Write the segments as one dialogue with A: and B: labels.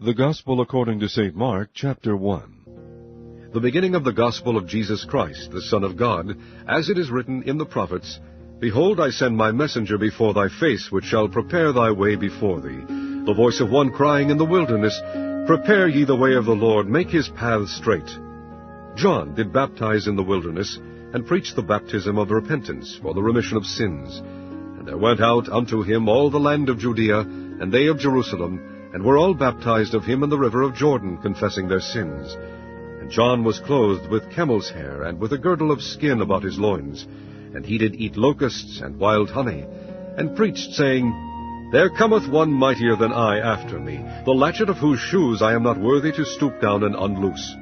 A: The Gospel according to St. Mark, chapter 1.
B: The beginning of the Gospel of Jesus Christ, the Son of God, as it is written in the prophets, Behold, I send my messenger before thy face, which shall prepare thy way before thee. The voice of one crying in the wilderness, Prepare ye the way of the Lord, make his paths straight. John did baptize in the wilderness, and preached the baptism of repentance for the remission of sins. And there went out unto him all the land of Judea, and they of Jerusalem, and were all baptized of him in the river of Jordan, confessing their sins. And John was clothed with camel's hair, and with a girdle of skin about his loins. And he did eat locusts and wild honey, and preached, saying, There cometh one mightier than I after me, the latchet of whose shoes I am not worthy to stoop down and unloose.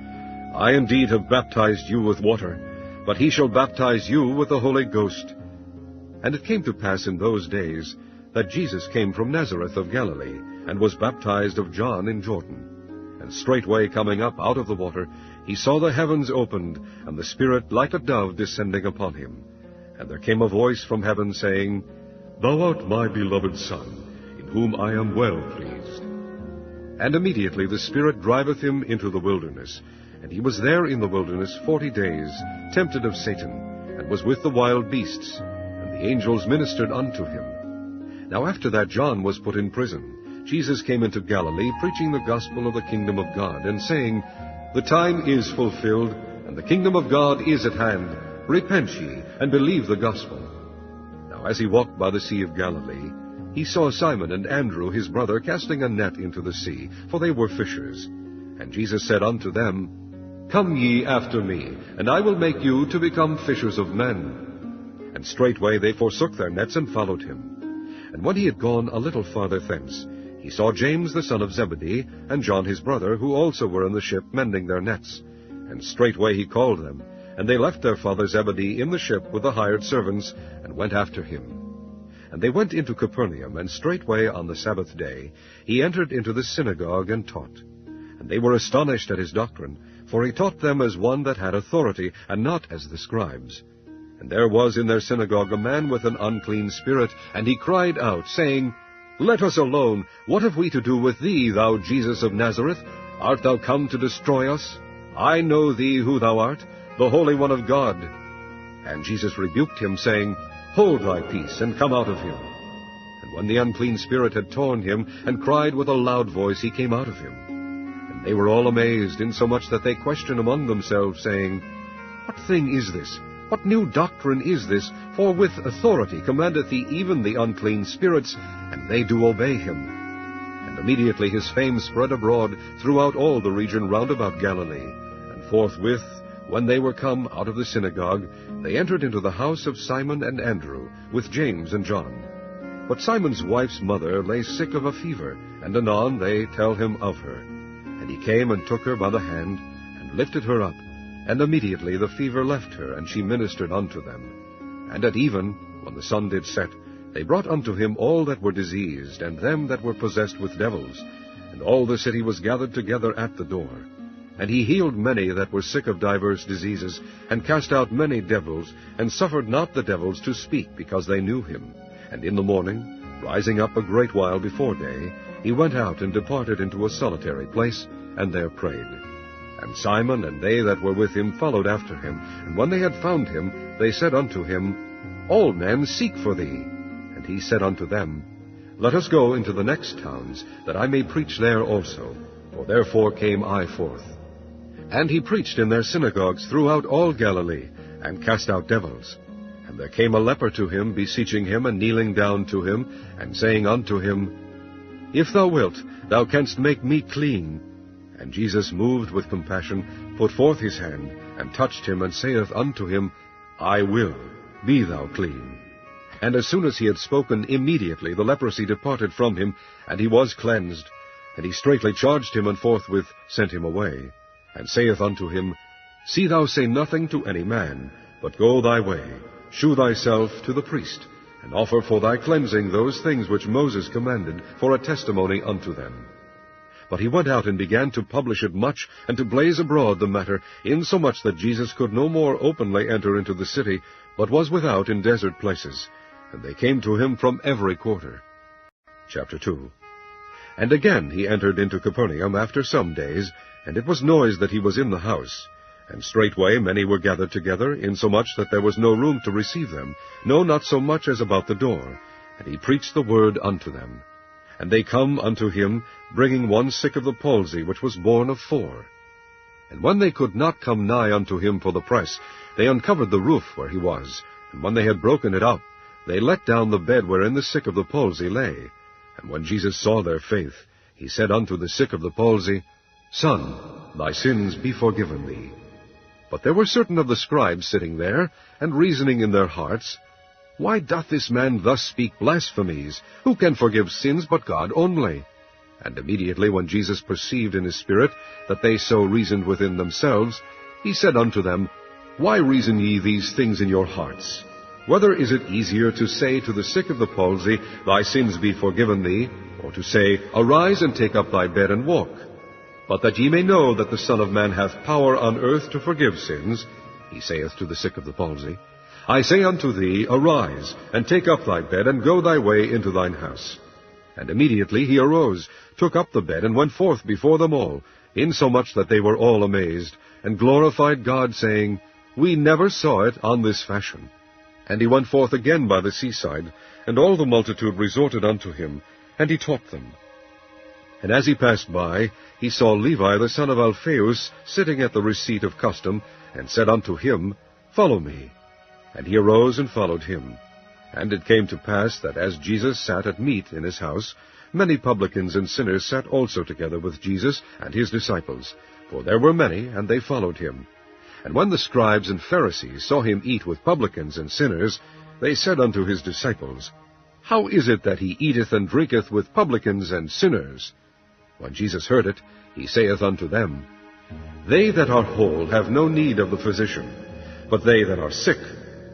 B: I indeed have baptized you with water, but he shall baptize you with the Holy Ghost. And it came to pass in those days that Jesus came from Nazareth of Galilee, and was baptized of John in Jordan. And straightway coming up out of the water, he saw the heavens opened, and the Spirit like a dove descending upon him. And there came a voice from heaven, saying, Thou art my beloved Son, in whom I am well pleased. And immediately the Spirit driveth him into the wilderness. And he was there in the wilderness 40 days, tempted of Satan, and was with the wild beasts, and the angels ministered unto him. Now after that John was put in prison, Jesus came into Galilee, preaching the gospel of the kingdom of God, and saying, The time is fulfilled, and the kingdom of God is at hand. Repent ye, and believe the gospel. Now as he walked by the sea of Galilee, he saw Simon and Andrew his brother casting a net into the sea, for they were fishers. And Jesus said unto them, Come ye after me, and I will make you to become fishers of men. And straightway they forsook their nets and followed him. And when he had gone a little farther thence, he saw James the son of Zebedee, and John his brother, who also were in the ship mending their nets. And straightway he called them, and they left their father Zebedee in the ship with the hired servants, and went after him. And they went into Capernaum, and straightway on the Sabbath day he entered into the synagogue and taught. And they were astonished at his doctrine, for he taught them as one that had authority, and not as the scribes. And there was in their synagogue a man with an unclean spirit, and he cried out, saying, Let us alone. What have we to do with thee, thou Jesus of Nazareth? Art thou come to destroy us? I know thee who thou art, the Holy One of God. And Jesus rebuked him, saying, Hold thy peace, and come out of him. And when the unclean spirit had torn him, and cried with a loud voice, he came out of him. And they were all amazed, insomuch that they questioned among themselves, saying, What thing is this? What new doctrine is this? For with authority commandeth he even the unclean spirits, and they do obey him. And immediately his fame spread abroad throughout all the region round about Galilee. And forthwith, when they were come out of the synagogue, they entered into the house of Simon and Andrew, with James and John. But Simon's wife's mother lay sick of a fever, and anon they tell him of her. And he came and took her by the hand, and lifted her up. And immediately the fever left her, and she ministered unto them. And at even, when the sun did set, they brought unto him all that were diseased, and them that were possessed with devils. And all the city was gathered together at the door. And he healed many that were sick of divers diseases, and cast out many devils, and suffered not the devils to speak, because they knew him. And in the morning, rising up a great while before day, he went out and departed into a solitary place, and there prayed. And Simon and they that were with him followed after him. And when they had found him, they said unto him, All men seek for thee. And he said unto them, Let us go into the next towns, that I may preach there also. For therefore came I forth. And he preached in their synagogues throughout all Galilee, and cast out devils. And there came a leper to him, beseeching him, and kneeling down to him, and saying unto him, If thou wilt, thou canst make me clean. And Jesus, moved with compassion, put forth his hand, and touched him, and saith unto him, I will, be thou clean. And as soon as he had spoken, immediately the leprosy departed from him, and he was cleansed. And he straightly charged him, and forthwith sent him away, and saith unto him, See thou say nothing to any man, but go thy way, shew thyself to the priest, and offer for thy cleansing those things which Moses commanded, for a testimony unto them. But he went out and began to publish it much, and to blaze abroad the matter, insomuch that Jesus could no more openly enter into the city, but was without in desert places. And they came to him from every quarter. Chapter 2. And again he entered into Capernaum after some days, and it was noised that he was in the house. And straightway many were gathered together, insomuch that there was no room to receive them, no, not so much as about the door. And he preached the word unto them. And they come unto him, bringing one sick of the palsy, which was borne of 4. And when they could not come nigh unto him for the press, they uncovered the roof where he was. And when they had broken it up, they let down the bed wherein the sick of the palsy lay. And when Jesus saw their faith, he said unto the sick of the palsy, Son, thy sins be forgiven thee. But there were certain of the scribes sitting there, and reasoning in their hearts, Why doth this man thus speak blasphemies? Who can forgive sins but God only? And immediately when Jesus perceived in his spirit that they so reasoned within themselves, he said unto them, Why reason ye these things in your hearts? Whether is it easier to say to the sick of the palsy, Thy sins be forgiven thee, or to say, Arise and take up thy bed and walk? But that ye may know that the Son of Man hath power on earth to forgive sins, he saith to the sick of the palsy, I say unto thee, Arise, and take up thy bed, and go thy way into thine house. And immediately he arose, took up the bed, and went forth before them all, insomuch that they were all amazed, and glorified God, saying, We never saw it on this fashion. And he went forth again by the seaside, and all the multitude resorted unto him, and he taught them. And as he passed by, he saw Levi the son of Alphaeus sitting at the receipt of custom, and said unto him, Follow me. And he arose and followed him. And it came to pass that as Jesus sat at meat in his house, many publicans and sinners sat also together with Jesus and his disciples, for there were many, and they followed him. And when the scribes and Pharisees saw him eat with publicans and sinners, they said unto his disciples, How is it that he eateth and drinketh with publicans and sinners? When Jesus heard it, he saith unto them, They that are whole have no need of the physician, but they that are sick.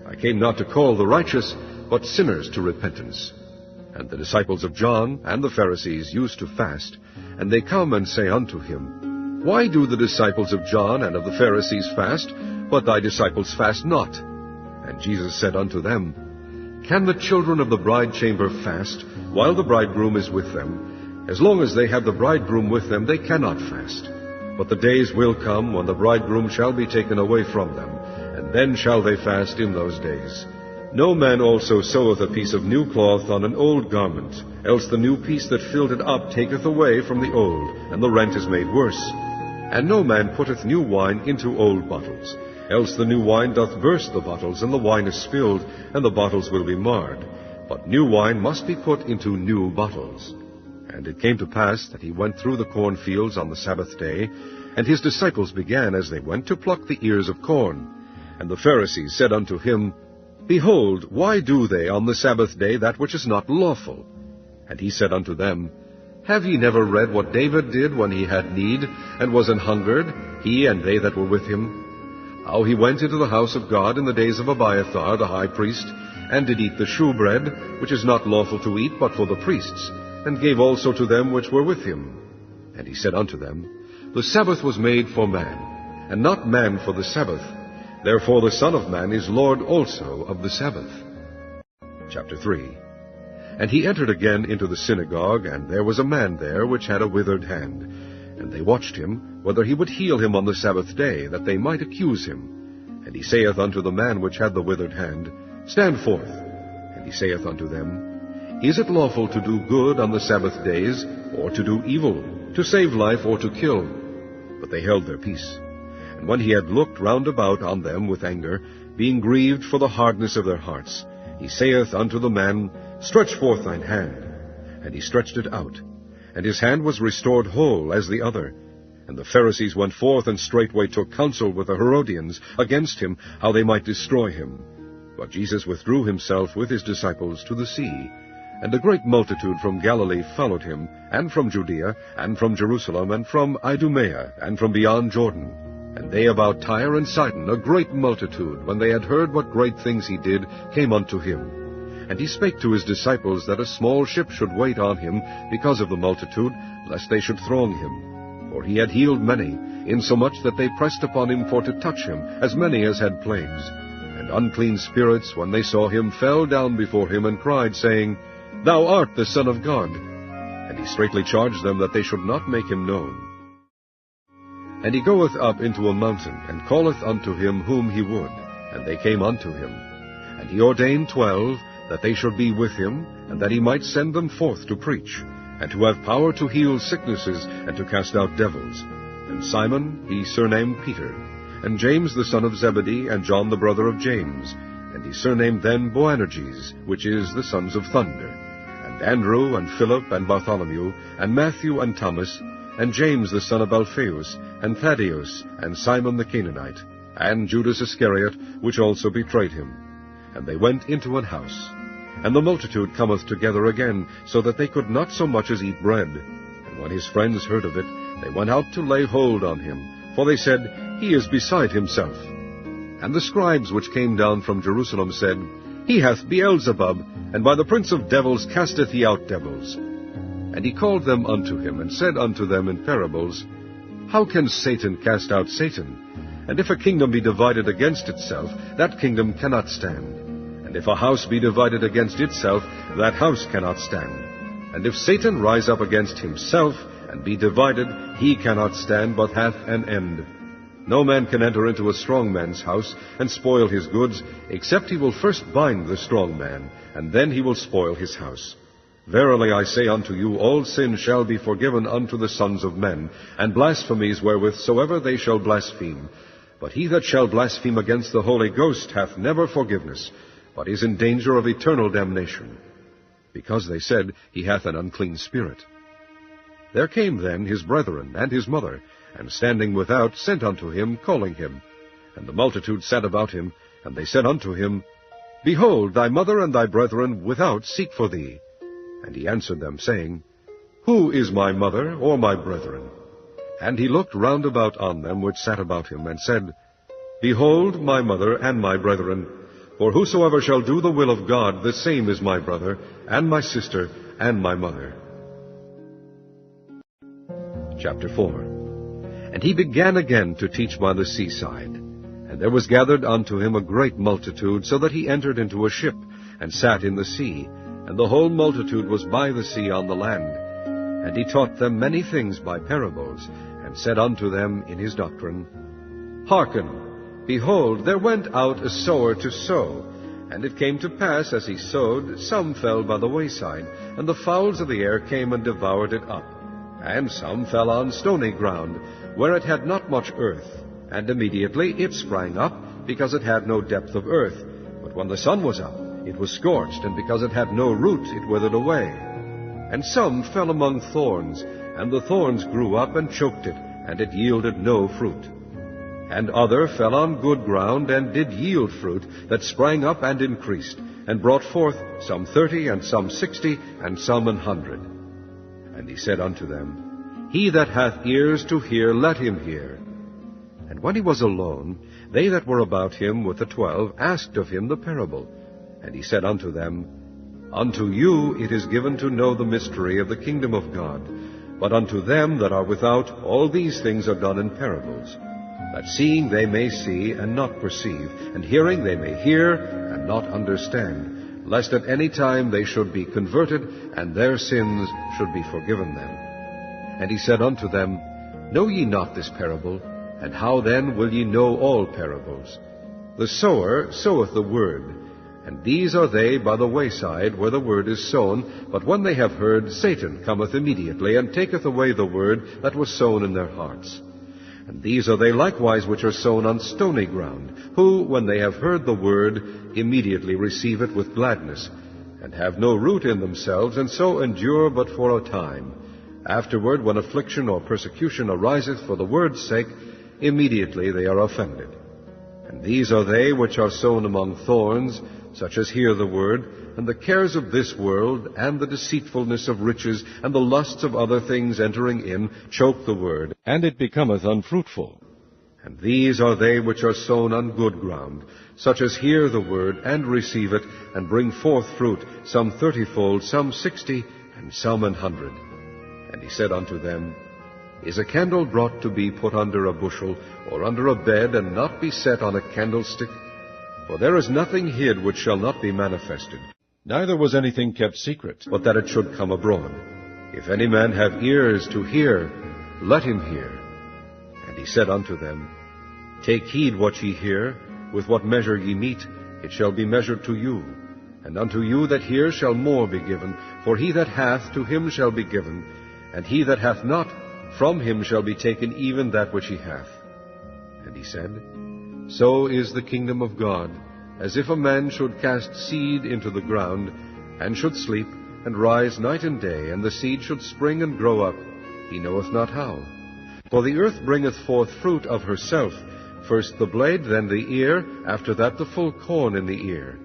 B: I came not to call the righteous, but sinners to repentance. And the disciples of John and the Pharisees used to fast, and they come and say unto him, Why do the disciples of John and of the Pharisees fast, but thy disciples fast not? And Jesus said unto them, Can the children of the bride chamber fast, while the bridegroom is with them? As long as they have the bridegroom with them, they cannot fast. But the days will come when the bridegroom shall be taken away from them, and then shall they fast in those days. No man also seweth a piece of new cloth on an old garment, else the new piece that filled it up taketh away from the old, and the rent is made worse. And no man putteth new wine into old bottles, else the new wine doth burst the bottles, and the wine is spilled, and the bottles will be marred. But new wine must be put into new bottles. And it came to pass that he went through the cornfields on the Sabbath day, and his disciples began as they went to pluck the ears of corn. And the Pharisees said unto him, Behold, why do they on the Sabbath day that which is not lawful? And he said unto them, Have ye never read what David did when he had need, and was an hungered, he and they that were with him? How he went into the house of God in the days of Abiathar the high priest, and did eat the shewbread, which is not lawful to eat but for the priests, and gave also to them which were with him. And he said unto them, The Sabbath was made for man, and not man for the Sabbath. Therefore the Son of Man is Lord also of the Sabbath. Chapter 3. And he entered again into the synagogue, and there was a man there which had a withered hand. And they watched him, whether he would heal him on the Sabbath day, that they might accuse him. And he saith unto the man which had the withered hand, Stand forth. And he saith unto them, Is it lawful to do good on the Sabbath days, or to do evil, to save life, or to kill? But they held their peace. And when he had looked round about on them with anger, being grieved for the hardness of their hearts, he saith unto the man, Stretch forth thine hand. And he stretched it out. And his hand was restored whole as the other. And the Pharisees went forth, and straightway took counsel with the Herodians against him, how they might destroy him. But Jesus withdrew himself with his disciples to the sea. And a great multitude from Galilee followed him, and from Judea, and from Jerusalem, and from Idumea, and from beyond Jordan. And they about Tyre and Sidon, a great multitude, when they had heard what great things he did, came unto him. And he spake to his disciples that a small ship should wait on him because of the multitude, lest they should throng him. For he had healed many, insomuch that they pressed upon him for to touch him, as many as had plagues. And unclean spirits, when they saw him, fell down before him, and cried, saying, Thou art the Son of God. And he straitly charged them that they should not make him known. And he goeth up into a mountain, and calleth unto him whom he would. And they came unto him. And he ordained 12, that they should be with him, and that he might send them forth to preach, and to have power to heal sicknesses, and to cast out devils. And Simon he surnamed Peter, and James the son of Zebedee, and John the brother of James, and he surnamed them Boanerges, which is the sons of thunder, and Andrew, and Philip, and Bartholomew, and Matthew, and Thomas, and James the son of Alphaeus, and Thaddeus, and Simon the Canaanite, and Judas Iscariot, which also betrayed him. And they went into an house. And the multitude cometh together again, so that they could not so much as eat bread. And when his friends heard of it, they went out to lay hold on him, for they said, He is beside himself. And the scribes which came down from Jerusalem said, He hath Beelzebub, and by the prince of devils casteth he out devils. And he called them unto him, and said unto them in parables, How can Satan cast out Satan? And if a kingdom be divided against itself, that kingdom cannot stand. And if a house be divided against itself, that house cannot stand. And if Satan rise up against himself, and be divided, he cannot stand, but hath an end. No man can enter into a strong man's house, and spoil his goods, except he will first bind the strong man, and then he will spoil his house. Verily I say unto you, all sin shall be forgiven unto the sons of men, and blasphemies wherewith soever they shall blaspheme. But he that shall blaspheme against the Holy Ghost hath never forgiveness, but is in danger of eternal damnation, because they said, He hath an unclean spirit. There came then his brethren and his mother, and standing without sent unto him, calling him. And the multitude sat about him, and they said unto him, Behold, thy mother and thy brethren without seek for thee. And he answered them, saying, Who is my mother or my brethren? And he looked round about on them which sat about him, and said, Behold my mother and my brethren, for whosoever shall do the will of God, the same is my brother, and my sister, and my mother. Chapter 4. And he began again to teach by the seaside. And there was gathered unto him a great multitude, so that he entered into a ship, and sat in the sea, and the whole multitude was by the sea on the land. And he taught them many things by parables, and said unto them in his doctrine, Hearken, behold, there went out a sower to sow. And it came to pass, as he sowed, some fell by the wayside, and the fowls of the air came and devoured it up. And some fell on stony ground, where it had not much earth. And immediately it sprang up, because it had no depth of earth. But when the sun was up, it was scorched, and because it had no root, it withered away. And some fell among thorns, and the thorns grew up and choked it, and it yielded no fruit. And other fell on good ground, and did yield fruit, that sprang up and increased, and brought forth some 30, and some 60, and some 100. And he said unto them, He that hath ears to hear, let him hear. And when he was alone, they that were about him with the 12 asked of him the parable. And he said unto them, Unto you it is given to know the mystery of the kingdom of God, but unto them that are without all these things are done in parables, that seeing they may see and not perceive, and hearing they may hear and not understand, lest at any time they should be converted, and their sins should be forgiven them. And he said unto them, Know ye not this parable? And how then will ye know all parables? The sower soweth the word. And these are they by the wayside, where the word is sown. But when they have heard, Satan cometh immediately, and taketh away the word that was sown in their hearts. And these are they likewise which are sown on stony ground, who, when they have heard the word, immediately receive it with gladness, and have no root in themselves, and so endure but for a time. Afterward, when affliction or persecution ariseth for the word's sake, immediately they are offended. And these are they which are sown among thorns, such as hear the word, and the cares of this world, and the deceitfulness of riches, and the lusts of other things entering in, choke the word,
A: and it becometh unfruitful.
B: And these are they which are sown on good ground, such as hear the word, and receive it, and bring forth fruit, some 30-fold, some 60, and some 100. And he said unto them, Is a candle brought to be put under a bushel, or under a bed, and not be set on a candlestick? For there is nothing hid which shall not be manifested,
A: Neither was anything kept secret.
B: but that it should come abroad. If any man have ears to hear, let him hear. And he said unto them, Take heed what ye hear, with what measure ye mete, it shall be measured to you. And unto you that hear shall more be given, for he that hath, to him shall be given, and he that hath not, from him shall be taken even that which he hath. And he said, So is the kingdom of God, as if a man should cast seed into the ground, and should sleep, and rise night and day, and the seed should spring and grow up, he knoweth not how. For the earth bringeth forth fruit of herself, first the blade, then the ear, after that the full corn in the ear.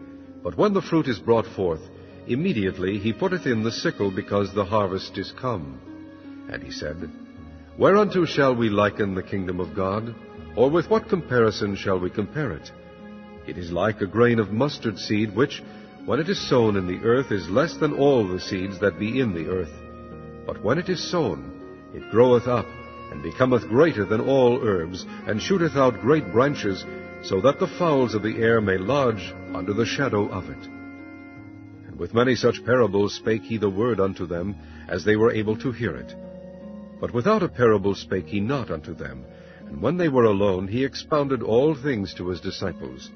B: But when the fruit is brought forth, immediately he putteth in the sickle, because the harvest is come. And he said, Whereunto shall we liken the kingdom of God? Or with what comparison shall we compare it? It is like a grain of mustard seed, which, when it is sown in the earth, is less than all the seeds that be in the earth. But when it is sown, it groweth up, and becometh greater than all herbs, and shooteth out great branches, so that the fowls of the air may lodge under the shadow of it. And with many such parables spake he the word unto them, as they were able to hear it. But without a parable spake he not unto them, and when they were alone, he expounded all things to his disciples.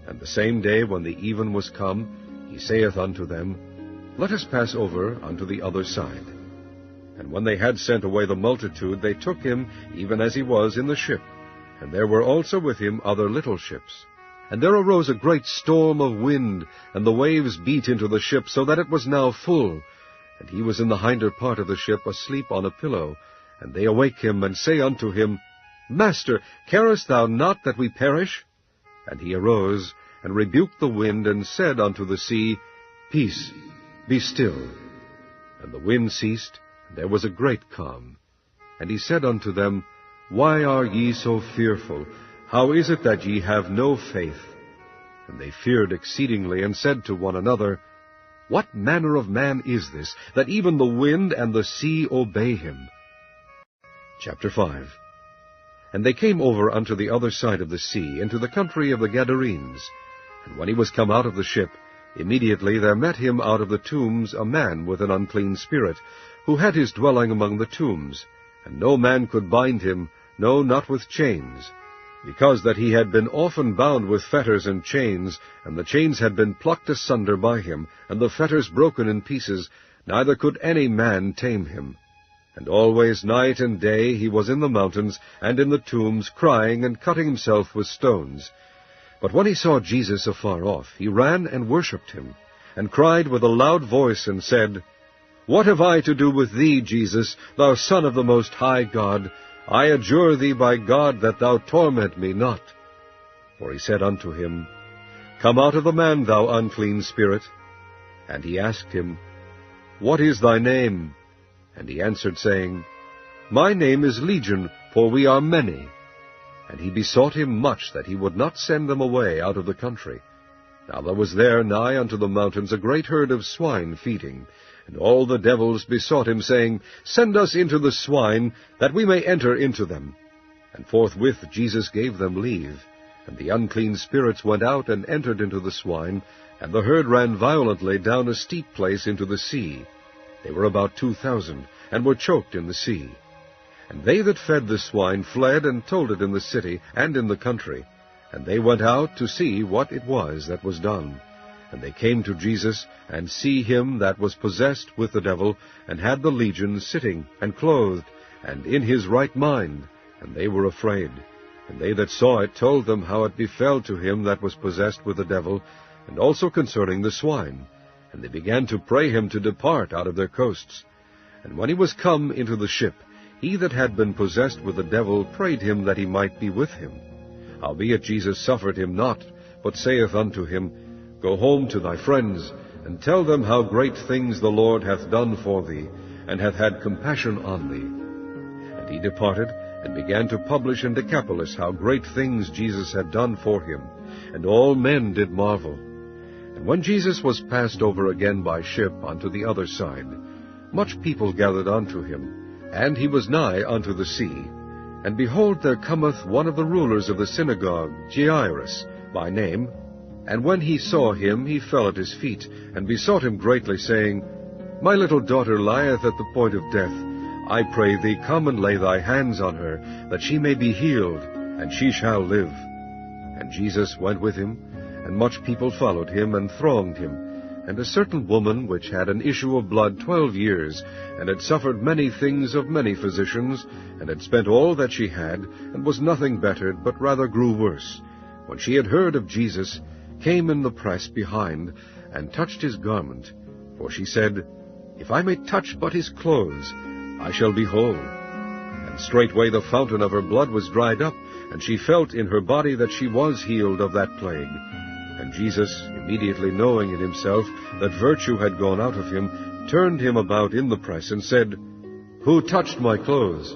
B: And the same day, when the even was come, he saith unto them, Let us pass over unto the other side. And when they had sent away the multitude, they took him, even as he was, in the ship. And there were also with him other little ships. And there arose a great storm of wind, and the waves beat into the ship, so that it was now full. And he was in the hinder part of the ship, asleep on a pillow. And they awake him, and say unto him, Master, carest thou not that we perish? And he arose, and rebuked the wind, and said unto the sea, Peace, be still. And the wind ceased, and there was a great calm. And he said unto them, Why are ye so fearful? How is it that ye have no faith? And they feared exceedingly, and said to one another, What manner of man is this, that even the wind and the sea obey him? Chapter 5. And they came over unto the other side of the sea, into the country of the Gadarenes. And when he was come out of the ship, immediately there met him out of the tombs a man with an unclean spirit, who had his dwelling among the tombs. And no man could bind him, no, not with chains, because that he had been often bound with fetters and chains, and the chains had been plucked asunder by him, and the fetters broken in pieces, neither could any man tame him. And always night and day he was in the mountains and in the tombs, crying and cutting himself with stones. But when he saw Jesus afar off, he ran and worshipped him, and cried with a loud voice, and said, What have I to do with thee, Jesus, thou Son of the Most High God? I adjure thee by God that thou torment me not. For he said unto him, Come out of the man, thou unclean spirit. And he asked him, What is thy name? And he answered, saying, My name is Legion, for we are many. And he besought him much that he would not send them away out of the country. Now there was there nigh unto the mountains a great herd of swine feeding. And all the devils besought him, saying, Send us into the swine, that we may enter into them. And forthwith Jesus gave them leave. And the unclean spirits went out and entered into the swine, and the herd ran violently down a steep place into the sea. They were about 2,000, and were choked in the sea. And they that fed the swine fled, and told it in the city and in the country. And they went out to see what it was that was done. And they came to Jesus, and see him that was possessed with the devil, and had the legion, sitting, and clothed, and in his right mind. And they were afraid. And they that saw it told them how it befell to him that was possessed with the devil, and also concerning the swine. And they began to pray him to depart out of their coasts. And when he was come into the ship, he that had been possessed with the devil prayed him that he might be with him. Howbeit Jesus suffered him not, but saith unto him, Go home to thy friends, and tell them how great things the Lord hath done for thee, and hath had compassion on thee. And he departed, and began to publish in Decapolis how great things Jesus had done for him, and all men did marvel. And when Jesus was passed over again by ship unto the other side, much people gathered unto him, and he was nigh unto the sea. And behold, there cometh one of the rulers of the synagogue, Jairus by name. And when he saw him, he fell at his feet, and besought him greatly, saying, My little daughter lieth at the point of death. I pray thee, come and lay thy hands on her, that she may be healed, and she shall live. And Jesus went with him, and much people followed him, and thronged him. And a certain woman, which had an issue of blood 12 years, and had suffered many things of many physicians, and had spent all that she had, and was nothing bettered, but rather grew worse, when she had heard of Jesus, came in the press behind, and touched his garment. For she said, If I may touch but his clothes, I shall be whole. And straightway the fountain of her blood was dried up, and she felt in her body that she was healed of that plague. And Jesus, immediately knowing in himself that virtue had gone out of him, turned him about in the press, and said, Who touched my clothes?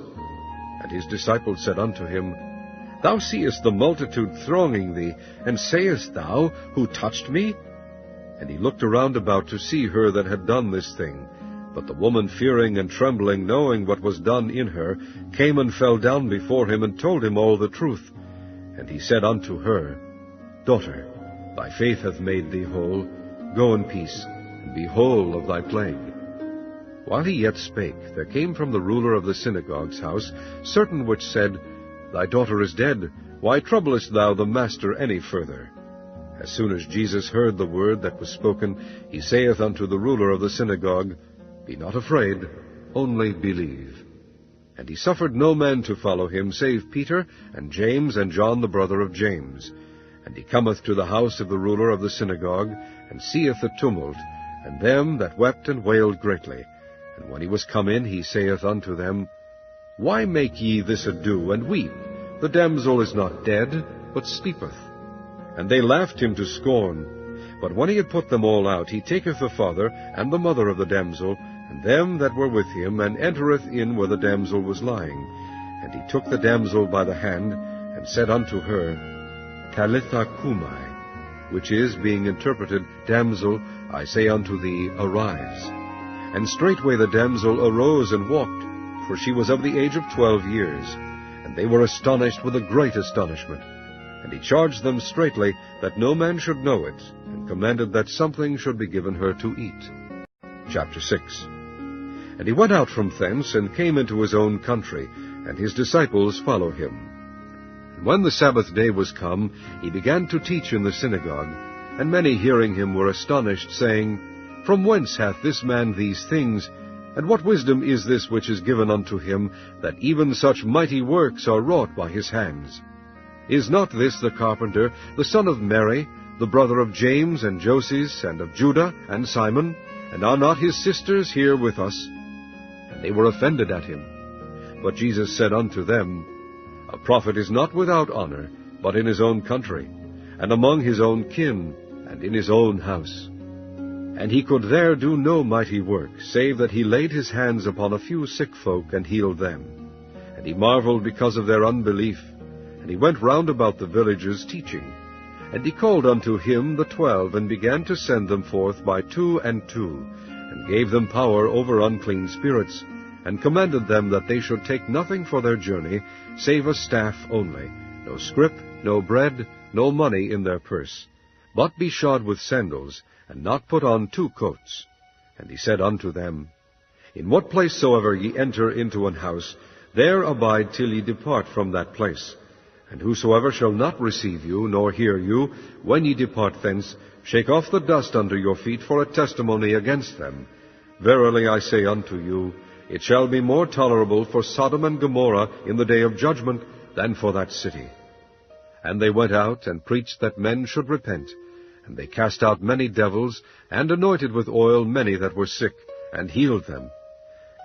B: And his disciples said unto him, Thou seest the multitude thronging thee, and sayest thou, Who touched me? And he looked around about to see her that had done this thing. But the woman, fearing and trembling, knowing what was done in her, came and fell down before him, and told him all the truth. And he said unto her, Daughter, thy faith hath made thee whole. Go in peace, and be whole of thy plague. While he yet spake, there came from the ruler of the synagogue's house certain which said, Thy daughter is dead. Why troublest thou the master any further? As soon as Jesus heard the word that was spoken, he saith unto the ruler of the synagogue, Be not afraid, only believe. And he suffered no man to follow him, save Peter, and James, and John the brother of James. And he cometh to the house of the ruler of the synagogue, and seeth the tumult, and them that wept and wailed greatly. And when he was come in, he saith unto them, Why make ye this ado, and weep? The damsel is not dead, but sleepeth. And they laughed him to scorn. But when he had put them all out, he taketh the father and the mother of the damsel, and them that were with him, and entereth in where the damsel was lying. And he took the damsel by the hand, and said unto her, Talitha cumi, which is, being interpreted, Damsel, I say unto thee, arise. And straightway the damsel arose and walked, for she was of the age of 12 years. And they were astonished with a great astonishment. And he charged them straitly that no man should know it, and commanded that something should be given her to eat. Chapter 6. And he went out from thence, and came into his own country, and his disciples followed him. And when the Sabbath day was come, he began to teach in the synagogue. And many hearing him were astonished, saying, From whence hath this man these things? And what wisdom is this which is given unto him, that even such mighty works are wrought by his hands? Is not this the carpenter, the son of Mary, the brother of James, and Joses, and of Judah, and Simon? And are not his sisters here with us? And they were offended at him. But Jesus said unto them, A prophet is not without honor, but in his own country, and among his own kin, and in his own house. And he could there do no mighty work, save that he laid his hands upon a few sick folk, and healed them. And he marveled because of their unbelief. And he went round about the villages teaching. And he called unto him the 12, and began to send them forth by 2 and 2, and gave them power over unclean spirits, and commanded them that they should take nothing for their journey, save a staff only, no scrip, no bread, no money in their purse, but be shod with sandals, and not put on 2 coats. And he said unto them, In what place soever ye enter into an house, there abide till ye depart from that place. And whosoever shall not receive you, nor hear you, when ye depart thence, shake off the dust under your feet for a testimony against them. Verily I say unto you, it shall be more tolerable for Sodom and Gomorrah in the day of judgment than for that city. And they went out and preached that men should repent. And they cast out many devils, and anointed with oil many that were sick, and healed them.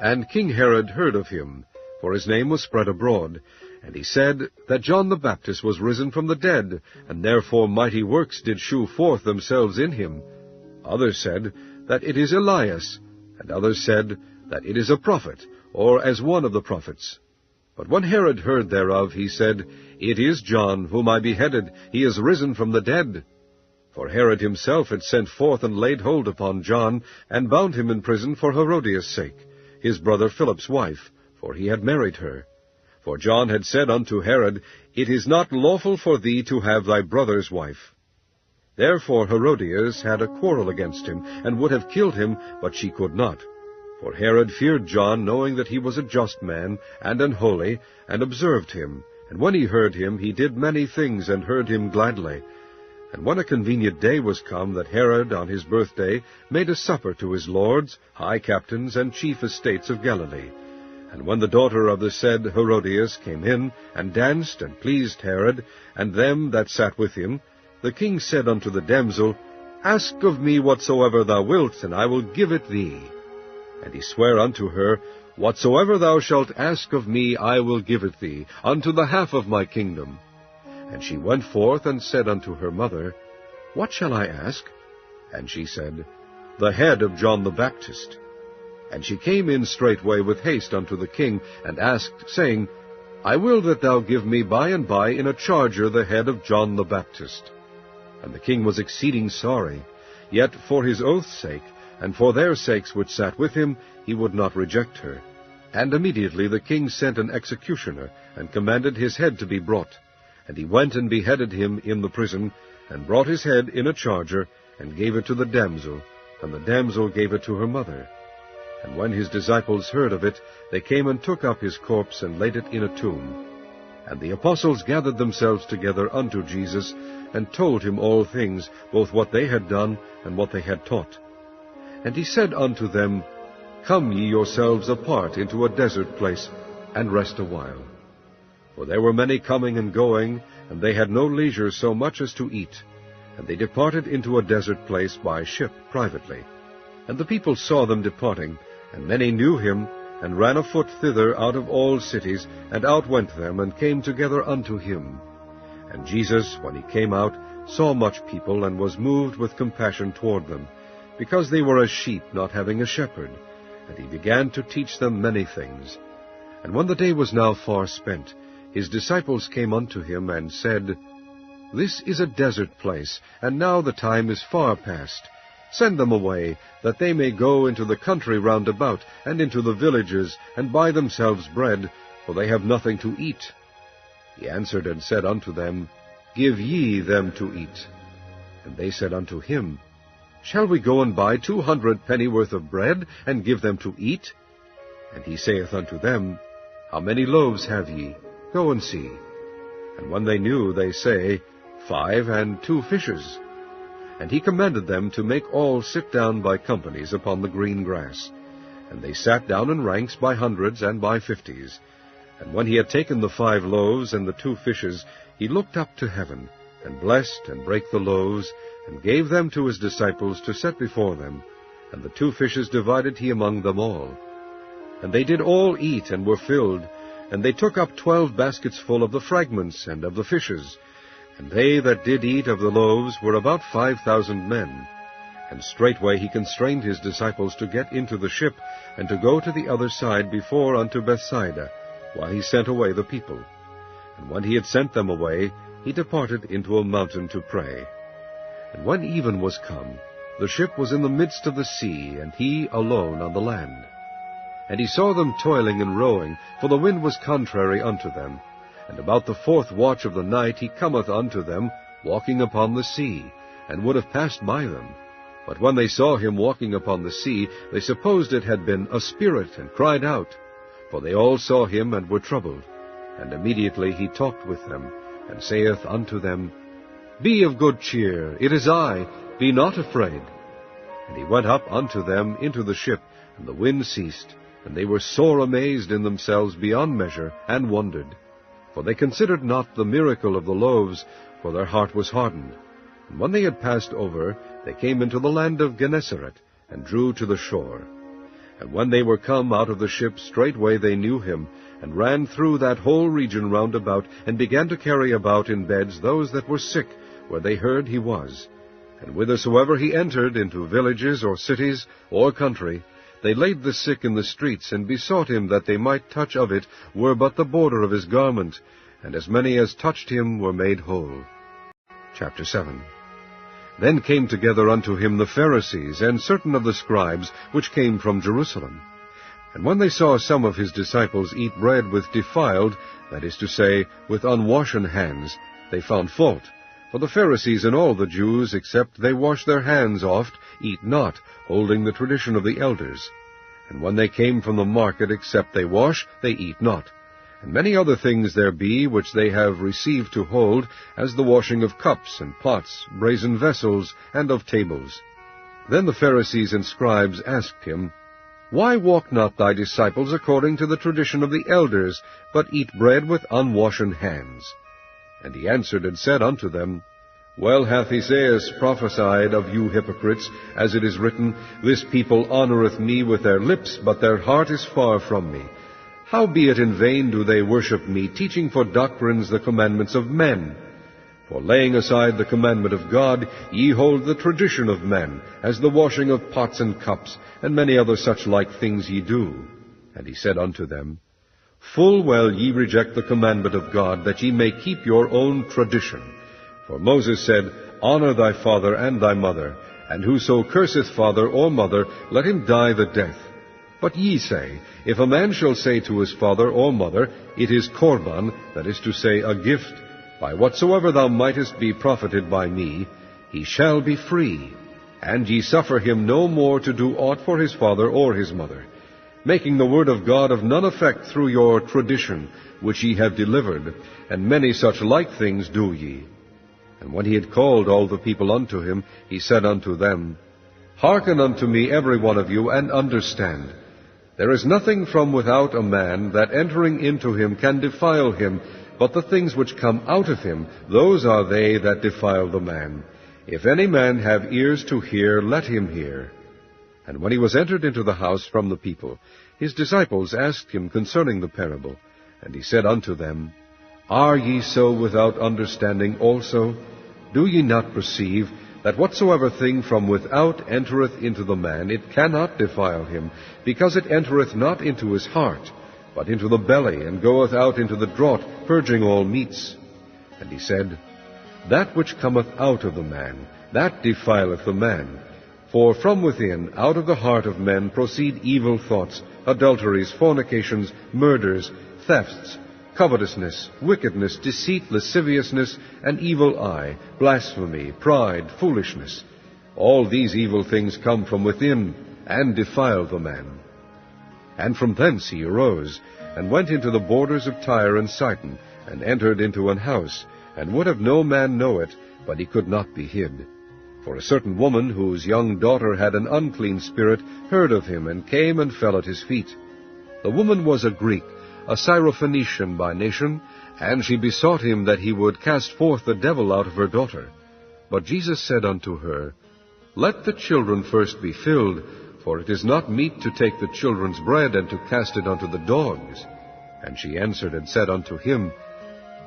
B: And King Herod heard of him, for his name was spread abroad. And he said that John the Baptist was risen from the dead, and therefore mighty works did shew forth themselves in him. Others said that it is Elias, and others said that it is a prophet, or as one of the prophets. But when Herod heard thereof, he said, It is John, whom I beheaded. He is risen from the dead. For Herod himself had sent forth and laid hold upon John, and bound him in prison for Herodias' sake, his brother Philip's wife, for he had married her. For John had said unto Herod, It is not lawful for thee to have thy brother's wife. Therefore Herodias had a quarrel against him, and would have killed him, but she could not. For Herod feared John, knowing that he was a just man, and an holy, and observed him. And when he heard him, he did many things, and heard him gladly. And when a convenient day was come, that Herod on his birthday made a supper to his lords, high captains, and chief estates of Galilee. And when the daughter of the said Herodias came in, and danced, and pleased Herod, and them that sat with him, the king said unto the damsel, Ask of me whatsoever thou wilt, and I will give it thee. And he sware unto her, Whatsoever thou shalt ask of me, I will give it thee, unto the half of my kingdom. And she went forth, and said unto her mother, What shall I ask? And she said, The head of John the Baptist. And she came in straightway with haste unto the king, and asked, saying, I will that thou give me by and by in a charger the head of John the Baptist. And the king was exceeding sorry, yet for his oath's sake, and for their sakes which sat with him, he would not reject her. And immediately the king sent an executioner, and commanded his head to be brought. And he went and beheaded him in the prison, and brought his head in a charger, and gave it to the damsel, and the damsel gave it to her mother. And when his disciples heard of it, they came and took up his corpse, and laid it in a tomb. And the apostles gathered themselves together unto Jesus, and told him all things, both what they had done, and what they had taught. And he said unto them, Come ye yourselves apart into a desert place, and rest a while. For there were many coming and going, and they had no leisure so much as to eat. And they departed into a desert place by ship privately. And the people saw them departing, and many knew him, and ran afoot thither out of all cities, and outwent them, and came together unto him. And Jesus, when he came out, saw much people, and was moved with compassion toward them, because they were as sheep not having a shepherd. And he began to teach them many things. And when the day was now far spent, his disciples came unto him, and said, This is a desert place, and now the time is far past. Send them away, that they may go into the country round about, and into the villages, and buy themselves bread, for they have nothing to eat. He answered and said unto them, Give ye them to eat. And they said unto him, Shall we go and buy 200 pennyworth of bread, and give them to eat? And he saith unto them, How many loaves have ye? Go and see. And when they knew, they say, 5 and 2 fishes. And he commanded them to make all sit down by companies upon the green grass. And they sat down in ranks by hundreds and by 50s. And when he had taken the 5 loaves and the 2 fishes, he looked up to heaven, and blessed, and brake the loaves, and gave them to his disciples to set before them. And the 2 fishes divided he among them all. And they did all eat, and were filled. And they took up 12 baskets full of the fragments and of the fishes. And they that did eat of the loaves were about 5,000 men. And straightway he constrained his disciples to get into the ship, and to go to the other side before unto Bethsaida, while he sent away the people. And when he had sent them away, he departed into a mountain to pray. And when even was come, the ship was in the midst of the sea, and he alone on the land. And he saw them toiling and rowing, for the wind was contrary unto them. And about the 4th watch of the night he cometh unto them, walking upon the sea, and would have passed by them. But when they saw him walking upon the sea, they supposed it had been a spirit, and cried out. For they all saw him, and were troubled. And immediately he talked with them, and saith unto them, Be of good cheer, it is I, be not afraid. And he went up unto them into the ship, and the wind ceased, and they were sore amazed in themselves beyond measure, and wondered. For they considered not the miracle of the loaves, for their heart was hardened. And when they had passed over, they came into the land of Gennesaret, and drew to the shore. And when they were come out of the ship, straightway they knew him, and ran through that whole region round about, and began to carry about in beds those that were sick, where they heard he was. And whithersoever he entered, into villages or cities or country, they laid the sick in the streets, and besought him that they might touch of it, were but the border of his garment, and as many as touched him were made whole. Chapter 7. Then came together unto him the Pharisees, and certain of the scribes, which came from Jerusalem. And when they saw some of his disciples eat bread with defiled, that is to say, with unwashen hands, they found fault. For the Pharisees and all the Jews, except they wash their hands oft, eat not, holding the tradition of the elders. And when they came from the market, except they wash, they eat not. And many other things there be which they have received to hold, as the washing of cups and pots, brazen vessels, and of tables. Then the Pharisees and scribes asked him, Why walk not thy disciples according to the tradition of the elders, but eat bread with unwashen hands? And he answered and said unto them, Well hath Esaias prophesied of you hypocrites, as it is written, This people honoureth me with their lips, but their heart is far from me. Howbeit in vain do they worship me, teaching for doctrines the commandments of men. For laying aside the commandment of God, ye hold the tradition of men, as the washing of pots and cups, and many other such like things ye do. And he said unto them, Full well ye reject the commandment of God, that ye may keep your own tradition. For Moses said, Honour thy father and thy mother, and whoso curseth father or mother, let him die the death. But ye say, If a man shall say to his father or mother, It is Korban, that is to say, a gift, by whatsoever thou mightest be profited by me, he shall be free. And ye suffer him no more to do aught for his father or his mother, making the word of God of none effect through your tradition, which ye have delivered, and many such like things do ye. And when he had called all the people unto him, he said unto them, Hearken unto me every one of you, and understand. There is nothing from without a man that entering into him can defile him, but the things which come out of him, those are they that defile the man. If any man have ears to hear, let him hear. And when he was entered into the house from the people, his disciples asked him concerning the parable. And he said unto them, Are ye so without understanding also? Do ye not perceive that whatsoever thing from without entereth into the man, it cannot defile him, because it entereth not into his heart, but into the belly, and goeth out into the draught, purging all meats? And he said, That which cometh out of the man, that defileth the man. For from within, out of the heart of men, proceed evil thoughts, adulteries, fornications, murders, thefts, covetousness, wickedness, deceit, lasciviousness, an evil eye, blasphemy, pride, foolishness. All these evil things come from within, and defile the man. And from thence he arose, and went into the borders of Tyre and Sidon, and entered into an house, and would have no man know it, but he could not be hid. For a certain woman, whose young daughter had an unclean spirit, heard of him, and came and fell at his feet. The woman was a Greek, a Syrophoenician by nation, and she besought him that he would cast forth the devil out of her daughter. But Jesus said unto her, Let the children first be filled, for it is not meet to take the children's bread, and to cast it unto the dogs. And she answered and said unto him,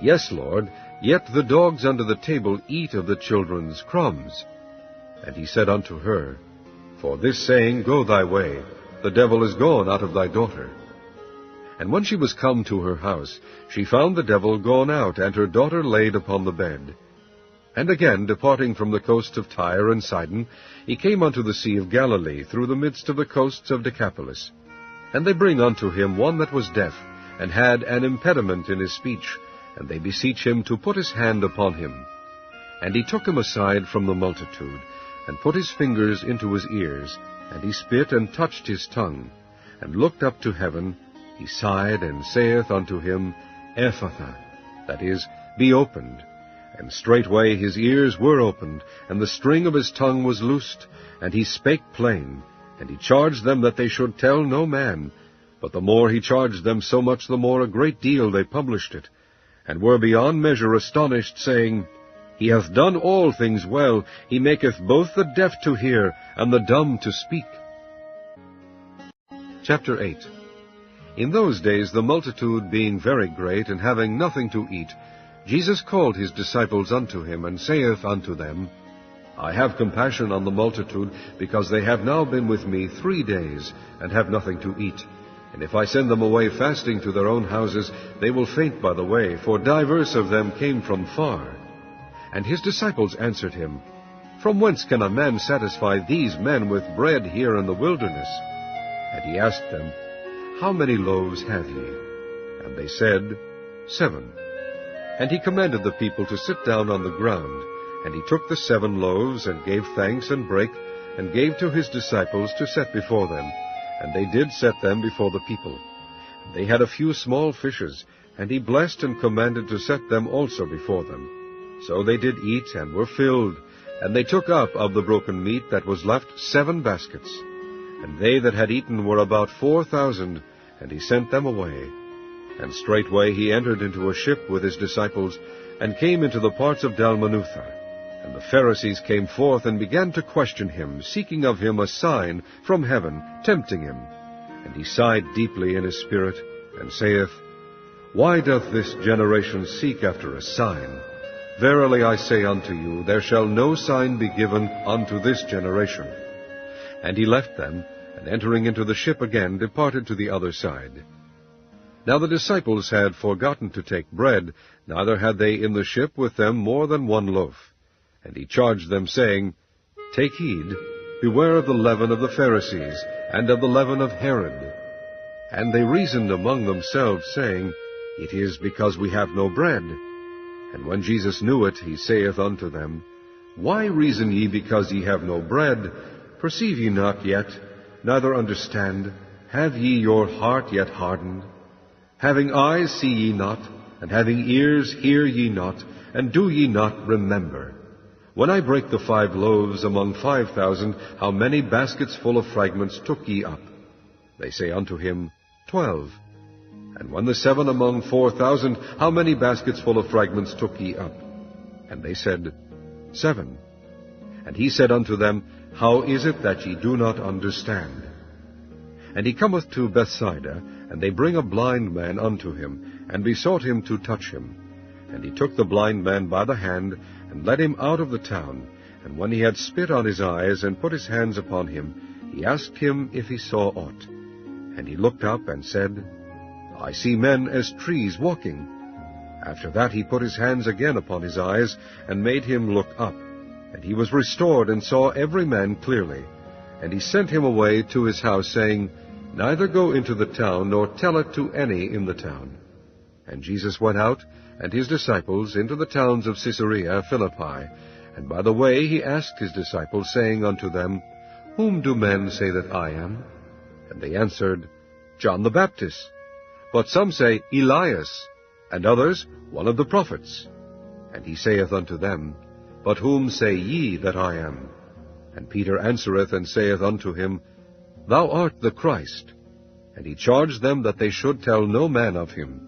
B: Yes, Lord, yet the dogs under the table eat of the children's crumbs. And he said unto her, For this saying, go thy way, the devil is gone out of thy daughter. And when she was come to her house, she found the devil gone out, and her daughter laid upon the bed. And again, departing from the coast of Tyre and Sidon, he came unto the sea of Galilee, through the midst of the coasts of Decapolis. And they bring unto him one that was deaf, and had an impediment in his speech, and they beseech him to put his hand upon him. And he took him aside from the multitude, and put his fingers into his ears, and he spit and touched his tongue, and looked up to heaven. He sighed, and saith unto him, Ephphatha, that is, be opened. And straightway his ears were opened, and the string of his tongue was loosed, and he spake plain. And he charged them that they should tell no man. But the more he charged them, so much the more a great deal they published it, and were beyond measure astonished, saying, He hath done all things well. He maketh both the deaf to hear, and the dumb to speak. Chapter 8. In those days, the multitude being very great, and having nothing to eat, Jesus called his disciples unto him, and saith unto them, I have compassion on the multitude, because they have now been with me 3 days, and have nothing to eat. And if I send them away fasting to their own houses, they will faint by the way, for divers of them came from far. And his disciples answered him, From whence can a man satisfy these men with bread here in the wilderness? And he asked them, How many loaves have ye? And they said, 7. And he commanded the people to sit down on the ground. And he took the 7 loaves, and gave thanks, and brake, and gave to his disciples to set before them. And they did set them before the people. They had a few small fishes, and he blessed and commanded to set them also before them. So they did eat, and were filled. And they took up of the broken meat that was left 7 baskets. And they that had eaten were about 4,000, and he sent them away. And straightway he entered into a ship with his disciples, and came into the parts of Dalmanutha. And the Pharisees came forth, and began to question him, seeking of him a sign from heaven, tempting him. And he sighed deeply in his spirit, and saith, Why doth this generation seek after a sign? Verily I say unto you, there shall no sign be given unto this generation. And he left them, and entering into the ship again, departed to the other side. Now the disciples had forgotten to take bread, neither had they in the ship with them more than 1 loaf. And he charged them, saying, Take heed, beware of the leaven of the Pharisees, and of the leaven of Herod. And they reasoned among themselves, saying, It is because we have no bread. And when Jesus knew it, he saith unto them, Why reason ye because ye have no bread? Perceive ye not yet, neither understand? Have ye your heart yet hardened? Having eyes see ye not, and having ears hear ye not, and do ye not remember? When I brake the 5 loaves among 5,000, how many baskets full of fragments took ye up? They say unto him, 12. And when the 7 among 4,000, how many baskets full of fragments took ye up? And they said, 7. And he said unto them, How is it that ye do not understand? And he cometh to Bethsaida, and they bring a blind man unto him, and besought him to touch him. And he took the blind man by the hand, and led him out of the town. And when he had spit on his eyes, and put his hands upon him, he asked him if he saw aught. And he looked up, and said, I see men as trees walking. After that he put his hands again upon his eyes, and made him look up. And he was restored, and saw every man clearly. And he sent him away to his house, saying, Neither go into the town, nor tell it to any in the town. And Jesus went out, and his disciples, into the towns of Caesarea Philippi. And by the way he asked his disciples, saying unto them, Whom do men say that I am? And they answered, John the Baptist. But some say, Elias, and others, one of the prophets. And he saith unto them, But whom say ye that I am? And Peter answereth and saith unto him, Thou art the Christ. And he charged them that they should tell no man of him.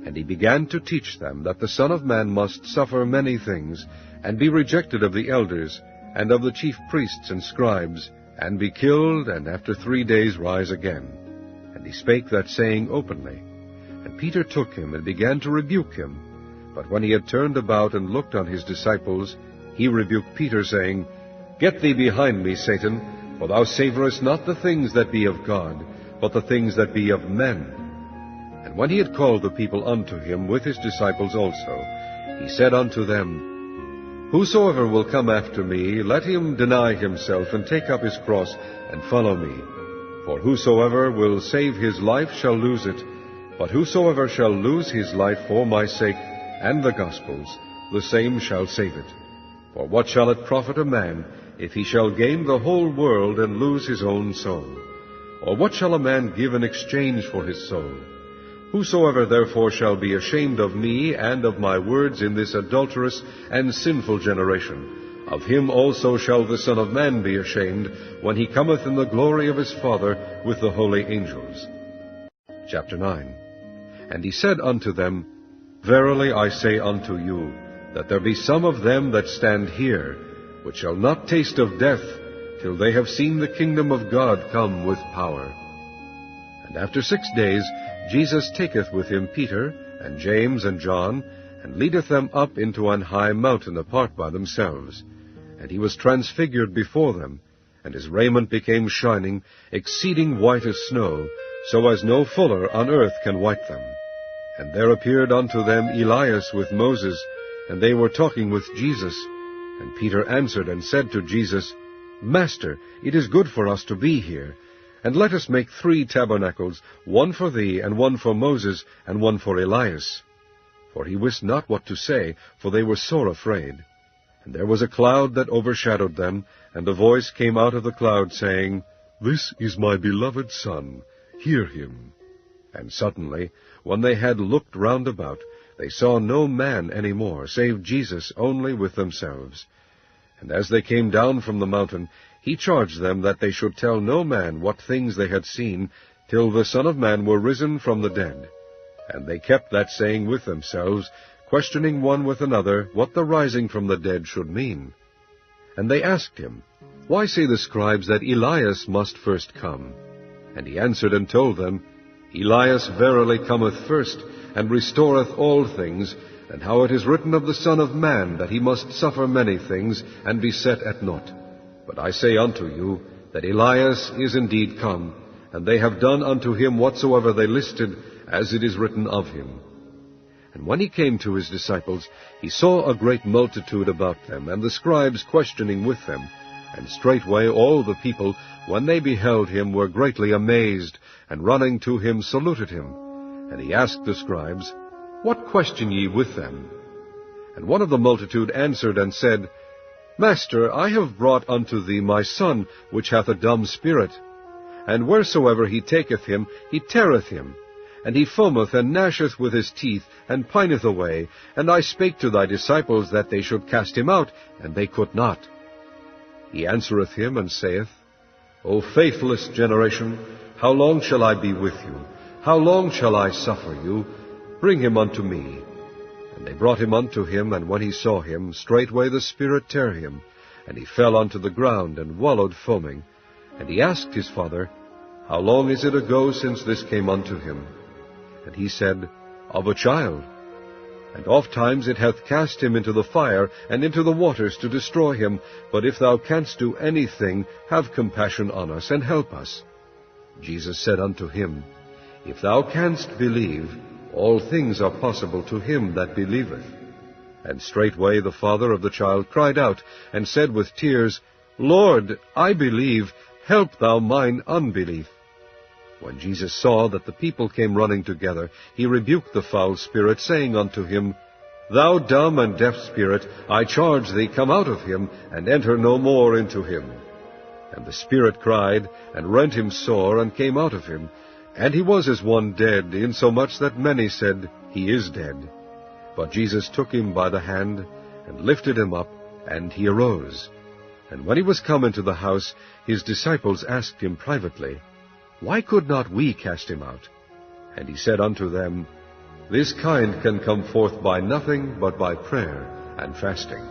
B: And he began to teach them that the Son of Man must suffer many things, and be rejected of the elders, and of the chief priests and scribes, and be killed, and after 3 days rise again. And he spake that saying openly. And Peter took him, and began to rebuke him. But when he had turned about and looked on his disciples, he rebuked Peter, saying, Get thee behind me, Satan, for thou savorest not the things that be of God, but the things that be of men. And when he had called the people unto him with his disciples also, he said unto them, Whosoever will come after me, let him deny himself, and take up his cross, and follow me. For whosoever will save his life shall lose it, but whosoever shall lose his life for my sake and the gospel's, the same shall save it. For what shall it profit a man, if he shall gain the whole world and lose his own soul? Or what shall a man give in exchange for his soul? Whosoever therefore shall be ashamed of me and of my words in this adulterous and sinful generation, of him also shall the Son of Man be ashamed, when he cometh in the glory of his Father with the holy angels. Chapter 9. And he said unto them, Verily I say unto you, that there be some of them that stand here, which shall not taste of death, till they have seen the kingdom of God come with power. And after 6 days Jesus taketh with him Peter, and James, and John, and leadeth them up into an high mountain apart by themselves. And he was transfigured before them, and his raiment became shining, exceeding white as snow, so as no fuller on earth can white them. And there appeared unto them Elias with Moses, and they were talking with Jesus. And Peter answered and said to Jesus, Master, it is good for us to be here. And let us make 3 tabernacles, one for thee, and one for Moses, and one for Elias. For he wist not what to say, for they were sore afraid. And there was a cloud that overshadowed them, and a voice came out of the cloud, saying, This is my beloved Son, hear him. And suddenly, when they had looked round about, they saw no man any more, save Jesus only with themselves. And as they came down from the mountain, he charged them that they should tell no man what things they had seen, till the Son of Man were risen from the dead. And they kept that saying with themselves, questioning one with another what the rising from the dead should mean. And they asked him, Why say the scribes that Elias must first come? And he answered and told them, Elias verily cometh first, and restoreth all things, and how it is written of the Son of Man, that he must suffer many things, and be set at naught. But I say unto you, that Elias is indeed come, and they have done unto him whatsoever they listed, as it is written of him. And when he came to his disciples, he saw a great multitude about them, and the scribes questioning with them. And straightway all the people, when they beheld him, were greatly amazed, and running to him saluted him. And he asked the scribes, What question ye with them? And one of the multitude answered and said, Master, I have brought unto thee my son, which hath a dumb spirit. And wheresoever he taketh him, he teareth him. And he foameth and gnasheth with his teeth, and pineth away. And I spake to thy disciples that they should cast him out, and they could not. He answereth him, and saith, O faithless generation, how long shall I be with you? How long shall I suffer you? Bring him unto me. And they brought him unto him, and when he saw him, straightway the spirit tare him, and he fell unto the ground, and wallowed foaming. And he asked his father, How long is it ago since this came unto him? And he said, Of a child. And ofttimes it hath cast him into the fire, and into the waters to destroy him. But if thou canst do anything, have compassion on us, and help us. Jesus said unto him, If thou canst believe, all things are possible to him that believeth. And straightway the father of the child cried out, and said with tears, Lord, I believe, help thou mine unbelief. When Jesus saw that the people came running together, he rebuked the foul spirit, saying unto him, Thou dumb and deaf spirit, I charge thee, come out of him, and enter no more into him. And the spirit cried, and rent him sore, and came out of him. And he was as one dead, insomuch that many said, He is dead. But Jesus took him by the hand, and lifted him up, and he arose. And when he was come into the house, his disciples asked him privately, Why could not we cast him out? And he said unto them, This kind can come forth by nothing but by prayer and fasting.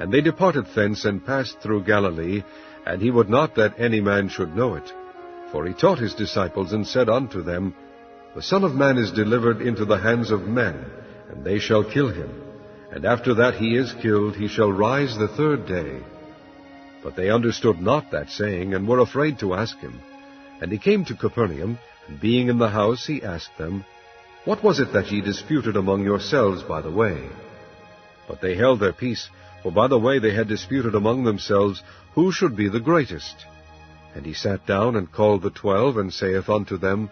B: And they departed thence, and passed through Galilee, and he would not that any man should know it. For he taught his disciples, and said unto them, The Son of Man is delivered into the hands of men, and they shall kill him. And after that he is killed, he shall rise the third day. But they understood not that saying, and were afraid to ask him. And he came to Capernaum, and being in the house, he asked them, What was it that ye disputed among yourselves by the way? But they held their peace, for by the way they had disputed among themselves, who should be the greatest. And he sat down, and called the 12, and saith unto them,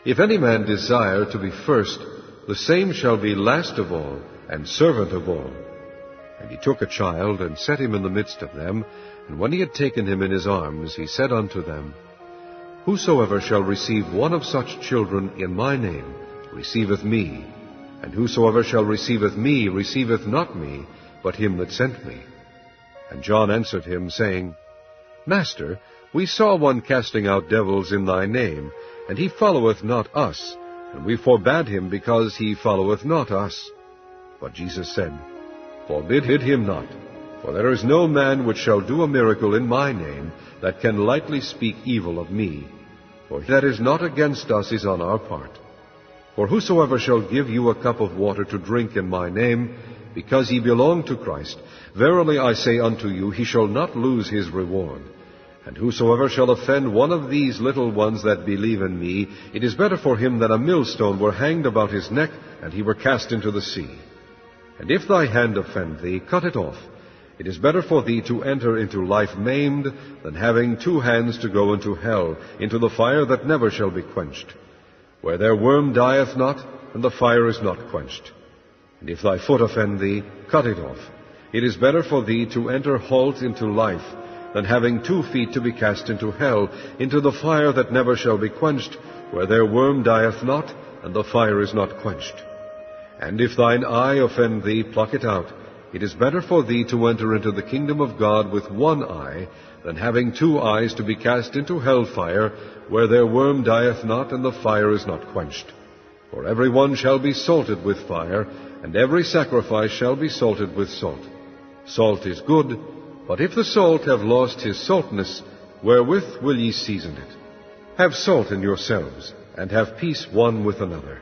B: If any man desire to be first, the same shall be last of all, and servant of all. And he took a child, and set him in the midst of them, and when he had taken him in his arms, he said unto them, Whosoever shall receive one of such children in my name receiveth me, and whosoever shall receiveth me receiveth not me, but him that sent me. And John answered him, saying, Master, we saw one casting out devils in thy name, and he followeth not us, and we forbade him, because he followeth not us. But Jesus said, Forbid him not, for there is no man which shall do a miracle in my name, that can lightly speak evil of me. For that is not against us is on our part. For whosoever shall give you a cup of water to drink in my name, because ye belong to Christ, verily I say unto you, he shall not lose his reward. And whosoever shall offend one of these little ones that believe in me, it is better for him that a millstone were hanged about his neck, and he were cast into the sea. And if thy hand offend thee, cut it off. It is better for thee to enter into life maimed, than having 2 hands to go into hell, into the fire that never shall be quenched, where their worm dieth not, and the fire is not quenched. And if thy foot offend thee, cut it off. It is better for thee to enter halt into life, than having 2 feet to be cast into hell, into the fire that never shall be quenched, where their worm dieth not, and the fire is not quenched. And if thine eye offend thee, pluck it out. It is better for thee to enter into the kingdom of God with 1 eye, than having 2 eyes to be cast into hell fire, where their worm dieth not, and the fire is not quenched. For every one shall be salted with fire, and every sacrifice shall be salted with salt. Salt is good, but if the salt have lost his saltness, wherewith will ye season it? Have salt in yourselves, and have peace one with another.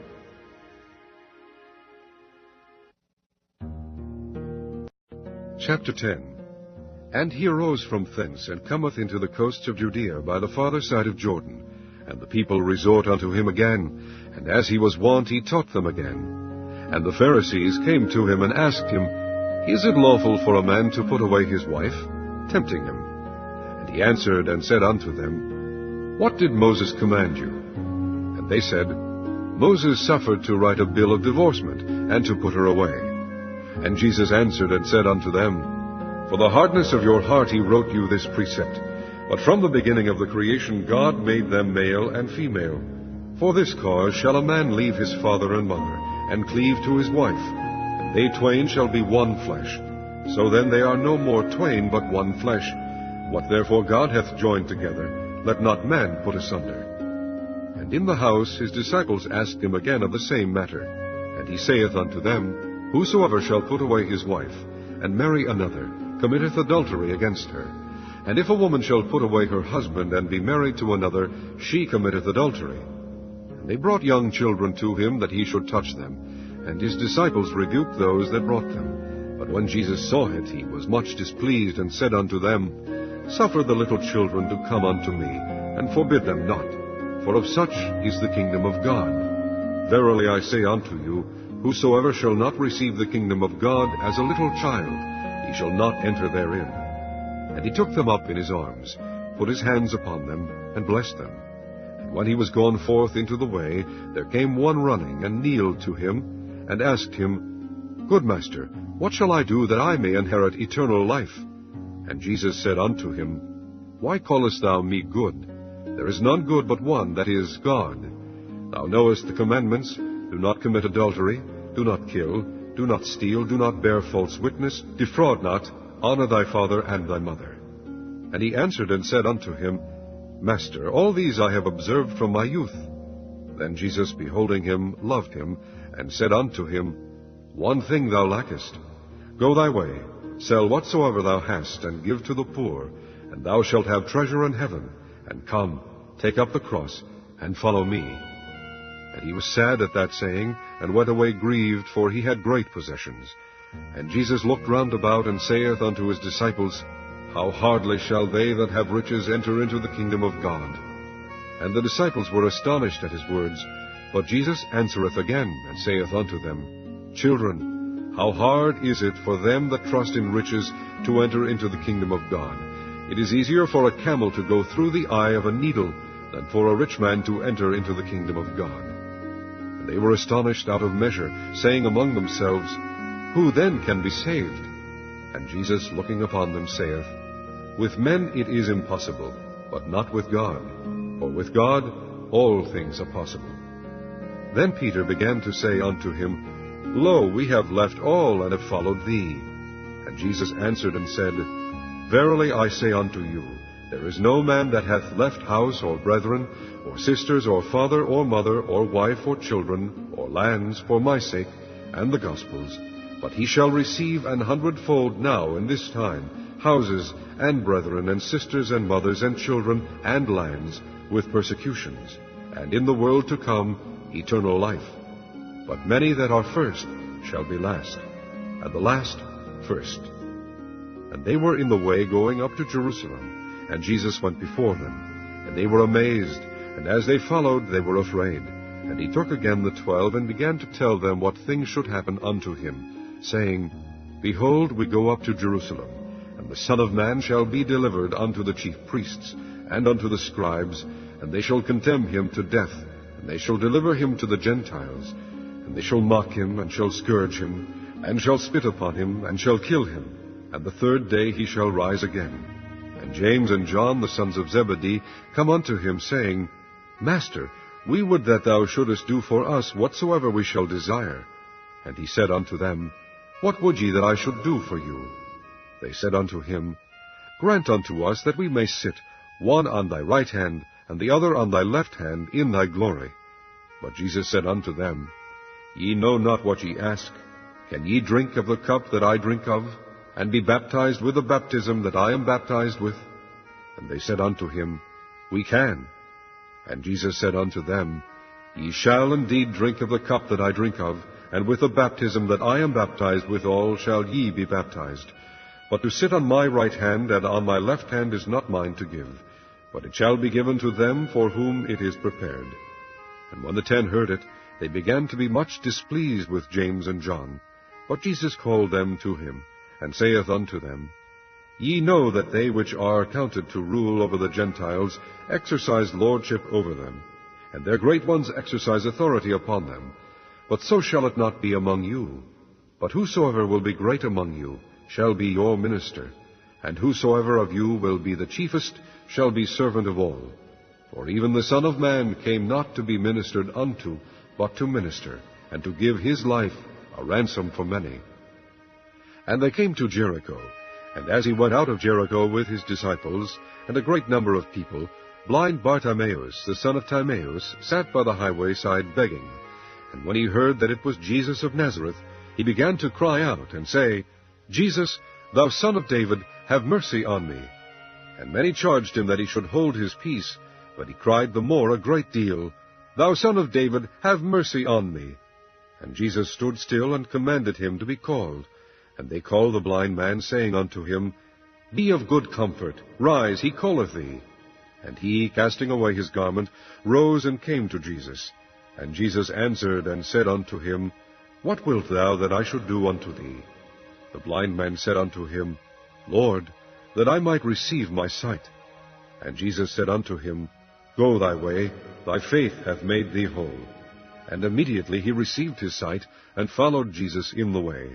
B: Chapter 10. And he arose from thence, and cometh into the coasts of Judea by the farther side of Jordan. And the people resort unto him again, and as he was wont, he taught them again. And the Pharisees came to him, and asked him, Is it lawful for a man to put away his wife? Tempting him. And he answered and said unto them, What did Moses command you? And they said, Moses suffered to write a bill of divorcement, and to put her away. And Jesus answered and said unto them, For the hardness of your heart he wrote you this precept. But from the beginning of the creation God made them male and female. For this cause shall a man leave his father and mother, and cleave to his wife, and they twain shall be one flesh. So then they are no more twain, but one flesh. What therefore God hath joined together, let not man put asunder. And in the house his disciples asked him again of the same matter. And he saith unto them, Whosoever shall put away his wife, and marry another, committeth adultery against her. And if a woman shall put away her husband, and be married to another, she committeth adultery. And they brought young children to him, that he should touch them. And his disciples rebuked those that brought them. But when Jesus saw it, he was much displeased, and said unto them, Suffer the little children to come unto me, and forbid them not, for of such is the kingdom of God. Verily I say unto you, Whosoever shall not receive the kingdom of God as a little child, he shall not enter therein. And he took them up in his arms, put his hands upon them, and blessed them. And when he was gone forth into the way, there came one running, and kneeled to him, and asked him, Good master, what shall I do that I may inherit eternal life? And Jesus said unto him, Why callest thou me good? There is none good but one, that is, God. Thou knowest the commandments, Do not commit adultery, do not kill, do not steal, do not bear false witness, defraud not, honor thy father and thy mother. And he answered and said unto him, Master, all these I have observed from my youth. Then Jesus, beholding him, loved him, and said unto him, One thing thou lackest. Go thy way, sell whatsoever thou hast, and give to the poor, and thou shalt have treasure in heaven. And come, take up the cross, and follow me. And he was sad at that saying, and went away grieved, for he had great possessions. And Jesus looked round about, and saith unto his disciples, How hardly shall they that have riches enter into the kingdom of God? And the disciples were astonished at his words. But Jesus answereth again, and saith unto them, Children, how hard is it for them that trust in riches to enter into the kingdom of God? It is easier for a camel to go through the eye of a needle than for a rich man to enter into the kingdom of God. And they were astonished out of measure, saying among themselves, Who then can be saved? And Jesus, looking upon them, saith, With men it is impossible, but not with God. For with God all things are possible. Then Peter began to say unto him, Lo, we have left all, and have followed thee. And Jesus answered and said, Verily I say unto you, there is no man that hath left house, or brethren, or sisters, or father, or mother, or wife, or children, or lands, for my sake, and the gospel's, but he shall receive 100-fold now in this time, houses, and brethren, and sisters, and mothers, and children, and lands, with persecutions, and in the world to come eternal life. But many that are first shall be last, and the last first. And they were in the way going up to Jerusalem, and Jesus went before them. And they were amazed, and as they followed, they were afraid. And he took again the 12, and began to tell them what things should happen unto him, saying, Behold, we go up to Jerusalem, and the Son of Man shall be delivered unto the chief priests, and unto the scribes, and they shall condemn him to death, and they shall deliver him to the Gentiles, And they shall mock him, and shall scourge him, and shall spit upon him, and shall kill him. And the third day he shall rise again. And James and John, the sons of Zebedee, come unto him, saying, Master, we would that thou shouldest do for us whatsoever we shall desire. And he said unto them, What would ye that I should do for you? They said unto him, Grant unto us that we may sit, one on thy right hand, and the other on thy left hand, in thy glory. But Jesus said unto them, Ye know not what ye ask. Can ye drink of the cup that I drink of, and be baptized with the baptism that I am baptized with? And they said unto him, We can. And Jesus said unto them, Ye shall indeed drink of the cup that I drink of, and with the baptism that I am baptized withal shall ye be baptized. But to sit on my right hand and on my left hand is not mine to give, but it shall be given to them for whom it is prepared. And when the 10 heard it, they began to be much displeased with James and John. But Jesus called them to him, and saith unto them, Ye know that they which are counted to rule over the Gentiles exercise lordship over them, and their great ones exercise authority upon them. But so shall it not be among you. But whosoever will be great among you shall be your minister, and whosoever of you will be the chiefest shall be servant of all. For even the Son of Man came not to be ministered unto, but to minister, and to give his life a ransom for many. And they came to Jericho, and as he went out of Jericho with his disciples, and a great number of people, blind Bartimaeus, the son of Timaeus, sat by the highway side begging. And when he heard that it was Jesus of Nazareth, he began to cry out, and say, Jesus, thou Son of David, have mercy on me. And many charged him that he should hold his peace, but he cried the more a great deal, Thou Son of David, have mercy on me. And Jesus stood still, and commanded him to be called. And they called the blind man, saying unto him, Be of good comfort, rise, he calleth thee. And he, casting away his garment, rose and came to Jesus. And Jesus answered and said unto him, What wilt thou that I should do unto thee? The blind man said unto him, Lord, that I might receive my sight. And Jesus said unto him, Go thy way, thy faith hath made thee whole. And immediately he received his sight, and followed Jesus in the way.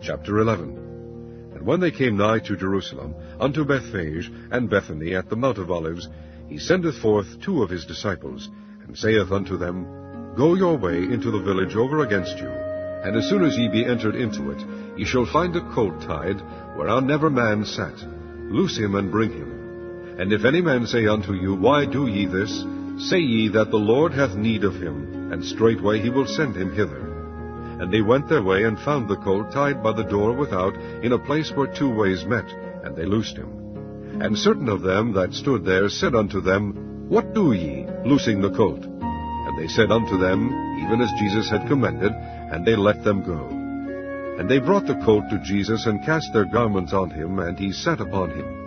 B: Chapter 11. And when they came nigh to Jerusalem, unto Bethphage and Bethany at the Mount of Olives, he sendeth forth 2 of his disciples, and saith unto them, Go your way into the village over against you, and as soon as ye be entered into it, ye shall find a colt tied, whereon never man sat. Loose him and bring him. And if any man say unto you, Why do ye this? Say ye that the Lord hath need of him, and straightway he will send him hither. And they went their way, and found the colt tied by the door without, in a place where 2 ways met, and they loosed him. And certain of them that stood there said unto them, What do ye, loosing the colt? And they said unto them, even as Jesus had commanded, and they let them go. And they brought the colt to Jesus, and cast their garments on him, and he sat upon him.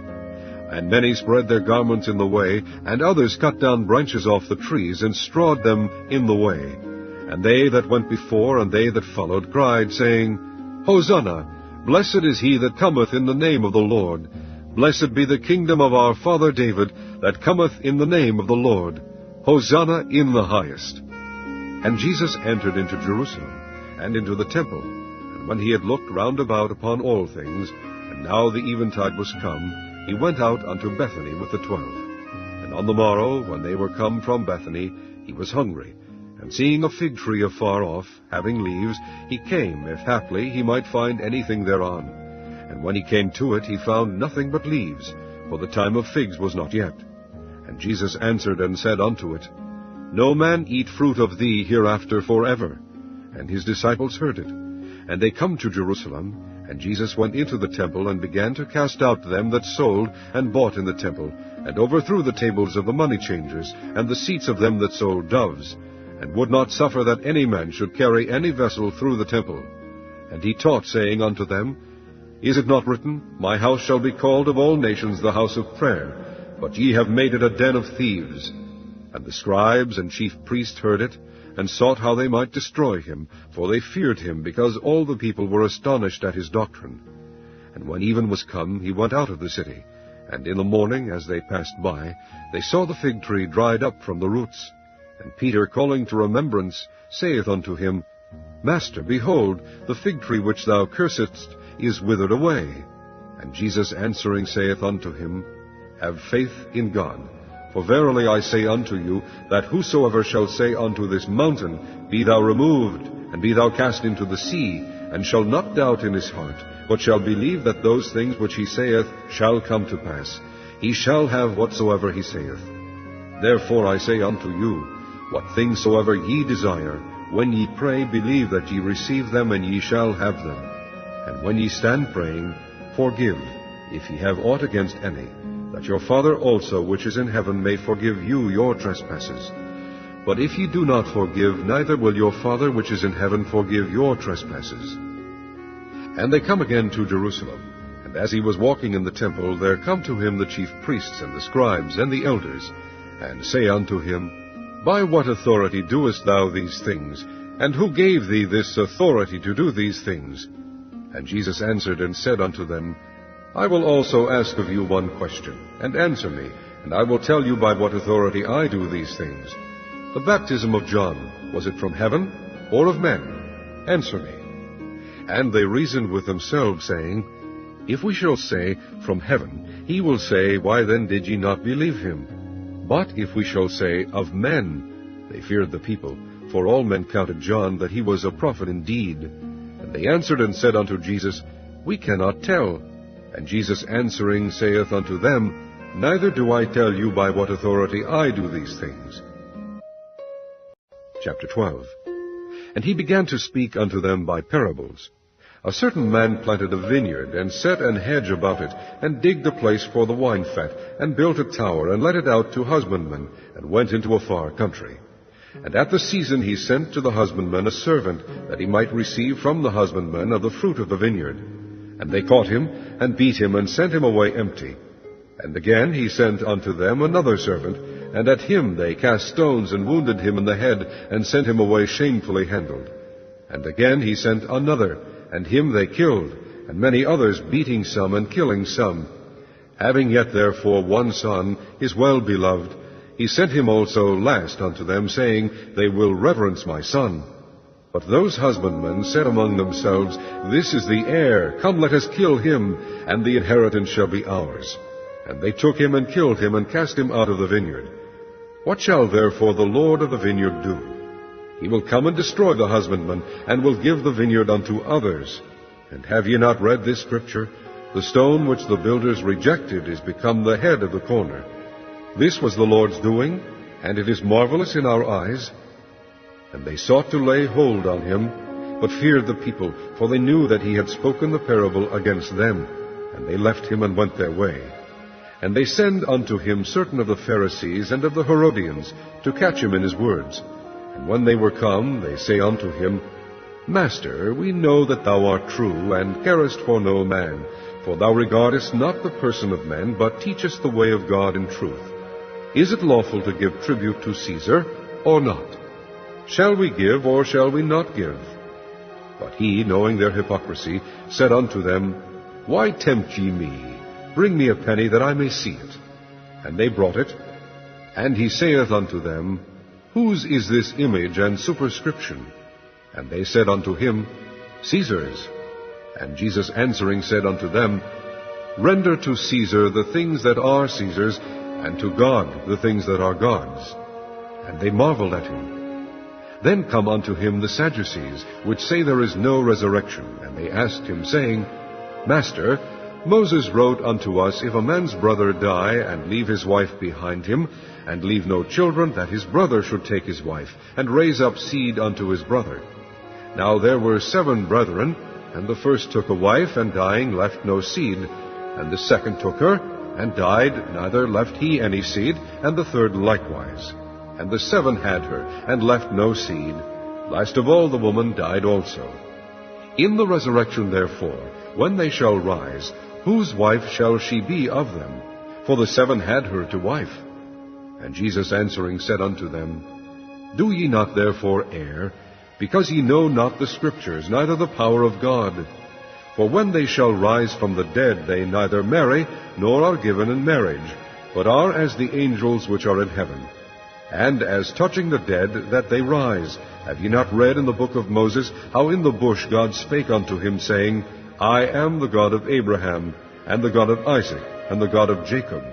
B: And many spread their garments in the way, and others cut down branches off the trees, and strawed them in the way. And they that went before, and they that followed, cried, saying, Hosanna! Blessed is he that cometh in the name of the Lord. Blessed be the kingdom of our father David, that cometh in the name of the Lord. Hosanna in the highest. And Jesus entered into Jerusalem, and into the temple. And when he had looked round about upon all things, and now the eventide was come, he went out unto Bethany with the 12. And on the morrow, when they were come from Bethany, he was hungry. And seeing a fig tree afar off, having leaves, he came, if haply he might find anything thereon. And when he came to it, he found nothing but leaves, for the time of figs was not yet. And Jesus answered and said unto it, No man eat fruit of thee hereafter forever. And his disciples heard it. And they come to Jerusalem, and Jesus went into the temple, and began to cast out them that sold and bought in the temple, and overthrew the tables of the money changers, and the seats of them that sold doves, and would not suffer that any man should carry any vessel through the temple. And he taught, saying unto them, Is it not written, My house shall be called of all nations the house of prayer, but ye have made it a den of thieves? And the scribes and chief priests heard it, and sought how they might destroy him, for they feared him, because all the people were astonished at his doctrine. And when even was come, he went out of the city. And in the morning, as they passed by, they saw the fig tree dried up from the roots. And Peter, calling to remembrance, saith unto him, Master, behold, the fig tree which thou cursedst is withered away. And Jesus answering saith unto him, Have faith in God. For verily I say unto you, that whosoever shall say unto this mountain, Be thou removed, and be thou cast into the sea, and shall not doubt in his heart, but shall believe that those things which he saith shall come to pass, he shall have whatsoever he saith. Therefore I say unto you, what things soever ye desire, when ye pray, believe that ye receive them, and ye shall have them. And when ye stand praying, forgive, if ye have aught against any, that your Father also which is in heaven may forgive you your trespasses. But if ye do not forgive, neither will your Father which is in heaven forgive your trespasses. And they come again to Jerusalem. And as he was walking in the temple, there come to him the chief priests and the scribes and the elders, and say unto him, By what authority doest thou these things? And who gave thee this authority to do these things? And Jesus answered and said unto them, I will also ask of you one question, and answer me, and I will tell you by what authority I do these things. The baptism of John, was it from heaven, or of men? Answer me. And they reasoned with themselves, saying, If we shall say, From heaven, he will say, Why then did ye not believe him? But if we shall say, Of men, they feared the people, for all men counted John that he was a prophet indeed. And they answered and said unto Jesus, We cannot tell. And Jesus answering saith unto them, Neither do I tell you by what authority I do these things. Chapter 12. And he began to speak unto them by parables. A certain man planted a vineyard, and set an hedge about it, and digged a place for the wine fat, and built a tower, and let it out to husbandmen, and went into a far country. And at the season he sent to the husbandman a servant, that he might receive from the husbandman of the fruit of the vineyard. And they caught him, and beat him, and sent him away empty. And again he sent unto them another servant, and at him they cast stones, and wounded him in the head, and sent him away shamefully handled. And again he sent another, and him they killed, and many others, beating some, and killing some. Having yet therefore one son, his well-beloved, he sent him also last unto them, saying, They will reverence my son. But those husbandmen said among themselves, This is the heir, come let us kill him, and the inheritance shall be ours. And they took him, and killed him, and cast him out of the vineyard. What shall therefore the Lord of the vineyard do? He will come and destroy the husbandman, and will give the vineyard unto others. And have ye not read this scripture? The stone which the builders rejected is become the head of the corner. This was the Lord's doing, and it is marvelous in our eyes. And they sought to lay hold on him, but feared the people, for they knew that he had spoken the parable against them. And they left him and went their way. And they send unto him certain of the Pharisees and of the Herodians, to catch him in his words. And when they were come, they say unto him, Master, we know that thou art true, and carest for no man, for thou regardest not the person of men, but teachest the way of God in truth. Is it lawful to give tribute to Caesar, or not? Shall we give, or shall we not give? But he, knowing their hypocrisy, said unto them, Why tempt ye me? Bring me a penny, that I may see it. And they brought it. And he saith unto them, Whose is this image and superscription? And they said unto him, Caesar's. And Jesus answering said unto them, Render to Caesar the things that are Caesar's, and to God the things that are God's. And they marveled at him. Then come unto him the Sadducees, which say there is no resurrection. And they asked him, saying, Master, Moses wrote unto us, If a man's brother die, and leave his wife behind him, and leave no children, that his brother should take his wife, and raise up seed unto his brother. Now there were 7 brethren, and the first took a wife, and dying left no seed. And the second took her, and died, neither left he any seed, and the third likewise. And the 7 had her, and left no seed. Last of all the woman died also. In the resurrection therefore, when they shall rise, whose wife shall she be of them? For the 7 had her to wife. And Jesus answering said unto them, Do ye not therefore err, because ye know not the Scriptures, neither the power of God? For when they shall rise from the dead, they neither marry, nor are given in marriage, but are as the angels which are in heaven. And as touching the dead, that they rise. Have ye not read in the book of Moses, how in the bush God spake unto him, saying, I am the God of Abraham, and the God of Isaac, and the God of Jacob.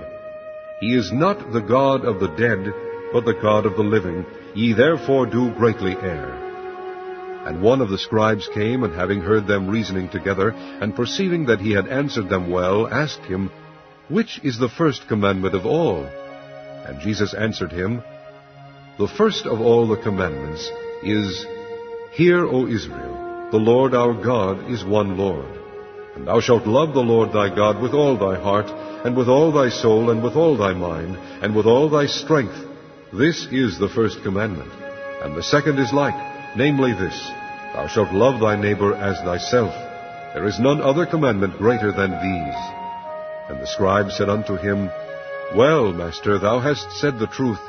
B: He is not the God of the dead, but the God of the living. Ye therefore do greatly err. And one of the scribes came, and having heard them reasoning together, and perceiving that he had answered them well, asked him, Which is the first commandment of all? And Jesus answered him, The first of all the commandments is, Hear, O Israel, the Lord our God is one Lord. And thou shalt love the Lord thy God with all thy heart, and with all thy soul, and with all thy mind, and with all thy strength. This is the first commandment. And the second is like, namely this, Thou shalt love thy neighbor as thyself. There is none other commandment greater than these. And the scribe said unto him, Well, Master, thou hast said the truth,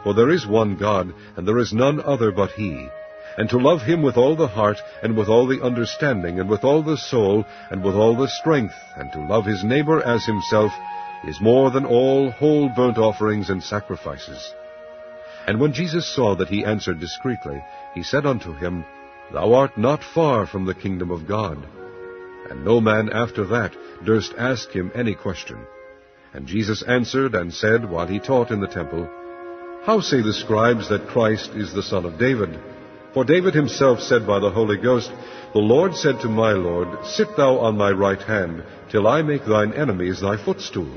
B: for there is one God, and there is none other but he. And to love him with all the heart, and with all the understanding, and with all the soul, and with all the strength, and to love his neighbor as himself, is more than all whole burnt offerings and sacrifices. And when Jesus saw that he answered discreetly, he said unto him, Thou art not far from the kingdom of God. And no man after that durst ask him any question. And Jesus answered and said, while he taught in the temple, How say the scribes that Christ is the son of David? For David himself said by the Holy Ghost, The Lord said to my Lord, Sit thou on my right hand, till I make thine enemies thy footstool.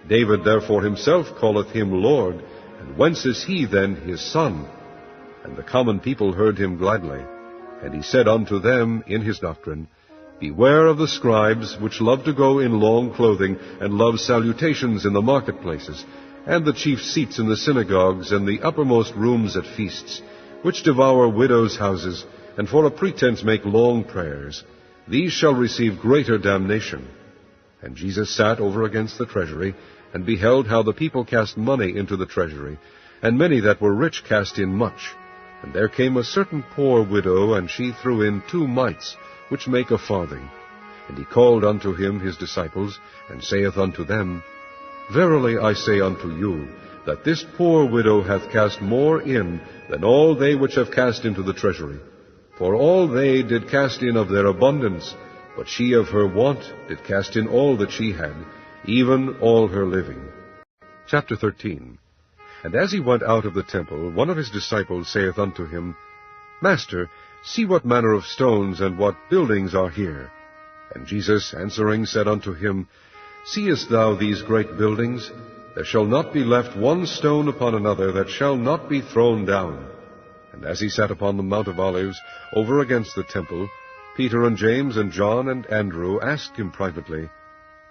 B: David therefore himself calleth him Lord, and whence is he then his son? And the common people heard him gladly. And he said unto them in his doctrine, Beware of the scribes, which love to go in long clothing, and love salutations in the marketplaces, and the chief seats in the synagogues, and the uppermost rooms at feasts, which devour widows' houses, and for a pretense make long prayers. These shall receive greater damnation. And Jesus sat over against the treasury, and beheld how the people cast money into the treasury, and many that were rich cast in much. And there came a certain poor widow, and she threw in 2 mites, which make a farthing. And he called unto him his disciples, and saith unto them, Verily I say unto you, that this poor widow hath cast more in than all they which have cast into the treasury. For all they did cast in of their abundance, but she of her want did cast in all that she had, even all her living. Chapter 13. And as he went out of the temple, one of his disciples saith unto him, Master, see what manner of stones and what buildings are here. And Jesus answering said unto him, Seest thou these great buildings? There shall not be left one stone upon another that shall not be thrown down. And as he sat upon the Mount of Olives, over against the temple, Peter and James and John and Andrew asked him privately,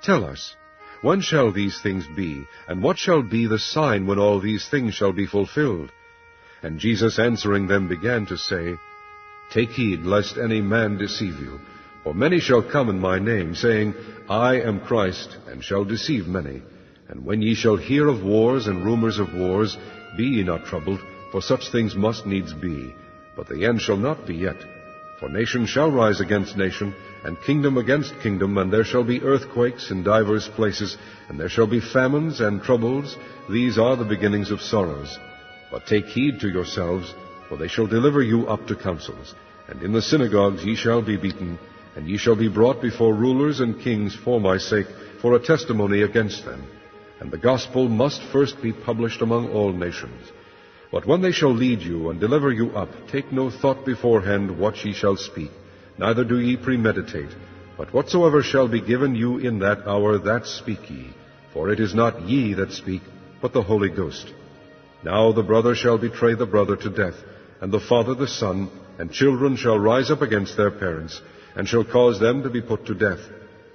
B: Tell us, when shall these things be, and what shall be the sign when all these things shall be fulfilled? And Jesus answering them began to say, Take heed lest any man deceive you. For many shall come in my name, saying, I am Christ, and shall deceive many. And when ye shall hear of wars and rumors of wars, be ye not troubled, for such things must needs be. But the end shall not be yet. For nation shall rise against nation, and kingdom against kingdom, and there shall be earthquakes in divers places, and there shall be famines and troubles. These are the beginnings of sorrows. But take heed to yourselves, for they shall deliver you up to councils. And in the synagogues ye shall be beaten, and ye shall be brought before rulers and kings for my sake, for a testimony against them. And the gospel must first be published among all nations. But when they shall lead you and deliver you up, take no thought beforehand what ye shall speak, neither do ye premeditate. But whatsoever shall be given you in that hour, that speak ye. For it is not ye that speak, but the Holy Ghost. Now the brother shall betray the brother to death, and the father the son, and children shall rise up against their parents, and shall cause them to be put to death.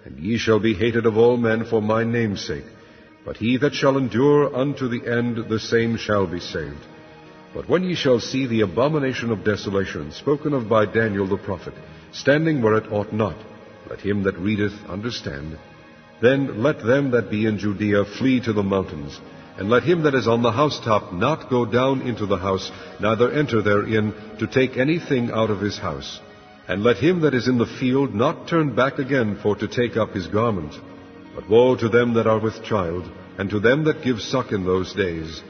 B: And ye shall be hated of all men for my name's sake. But he that shall endure unto the end, the same shall be saved. But when ye shall see the abomination of desolation, spoken of by Daniel the prophet, standing where it ought not, let him that readeth understand. Then let them that be in Judea flee to the mountains. And let him that is on the housetop not go down into the house, neither enter therein, to take anything out of his house. And let him that is in the field not turn back again for to take up his garment. But woe to them that are with child, and to them that give suck in those days.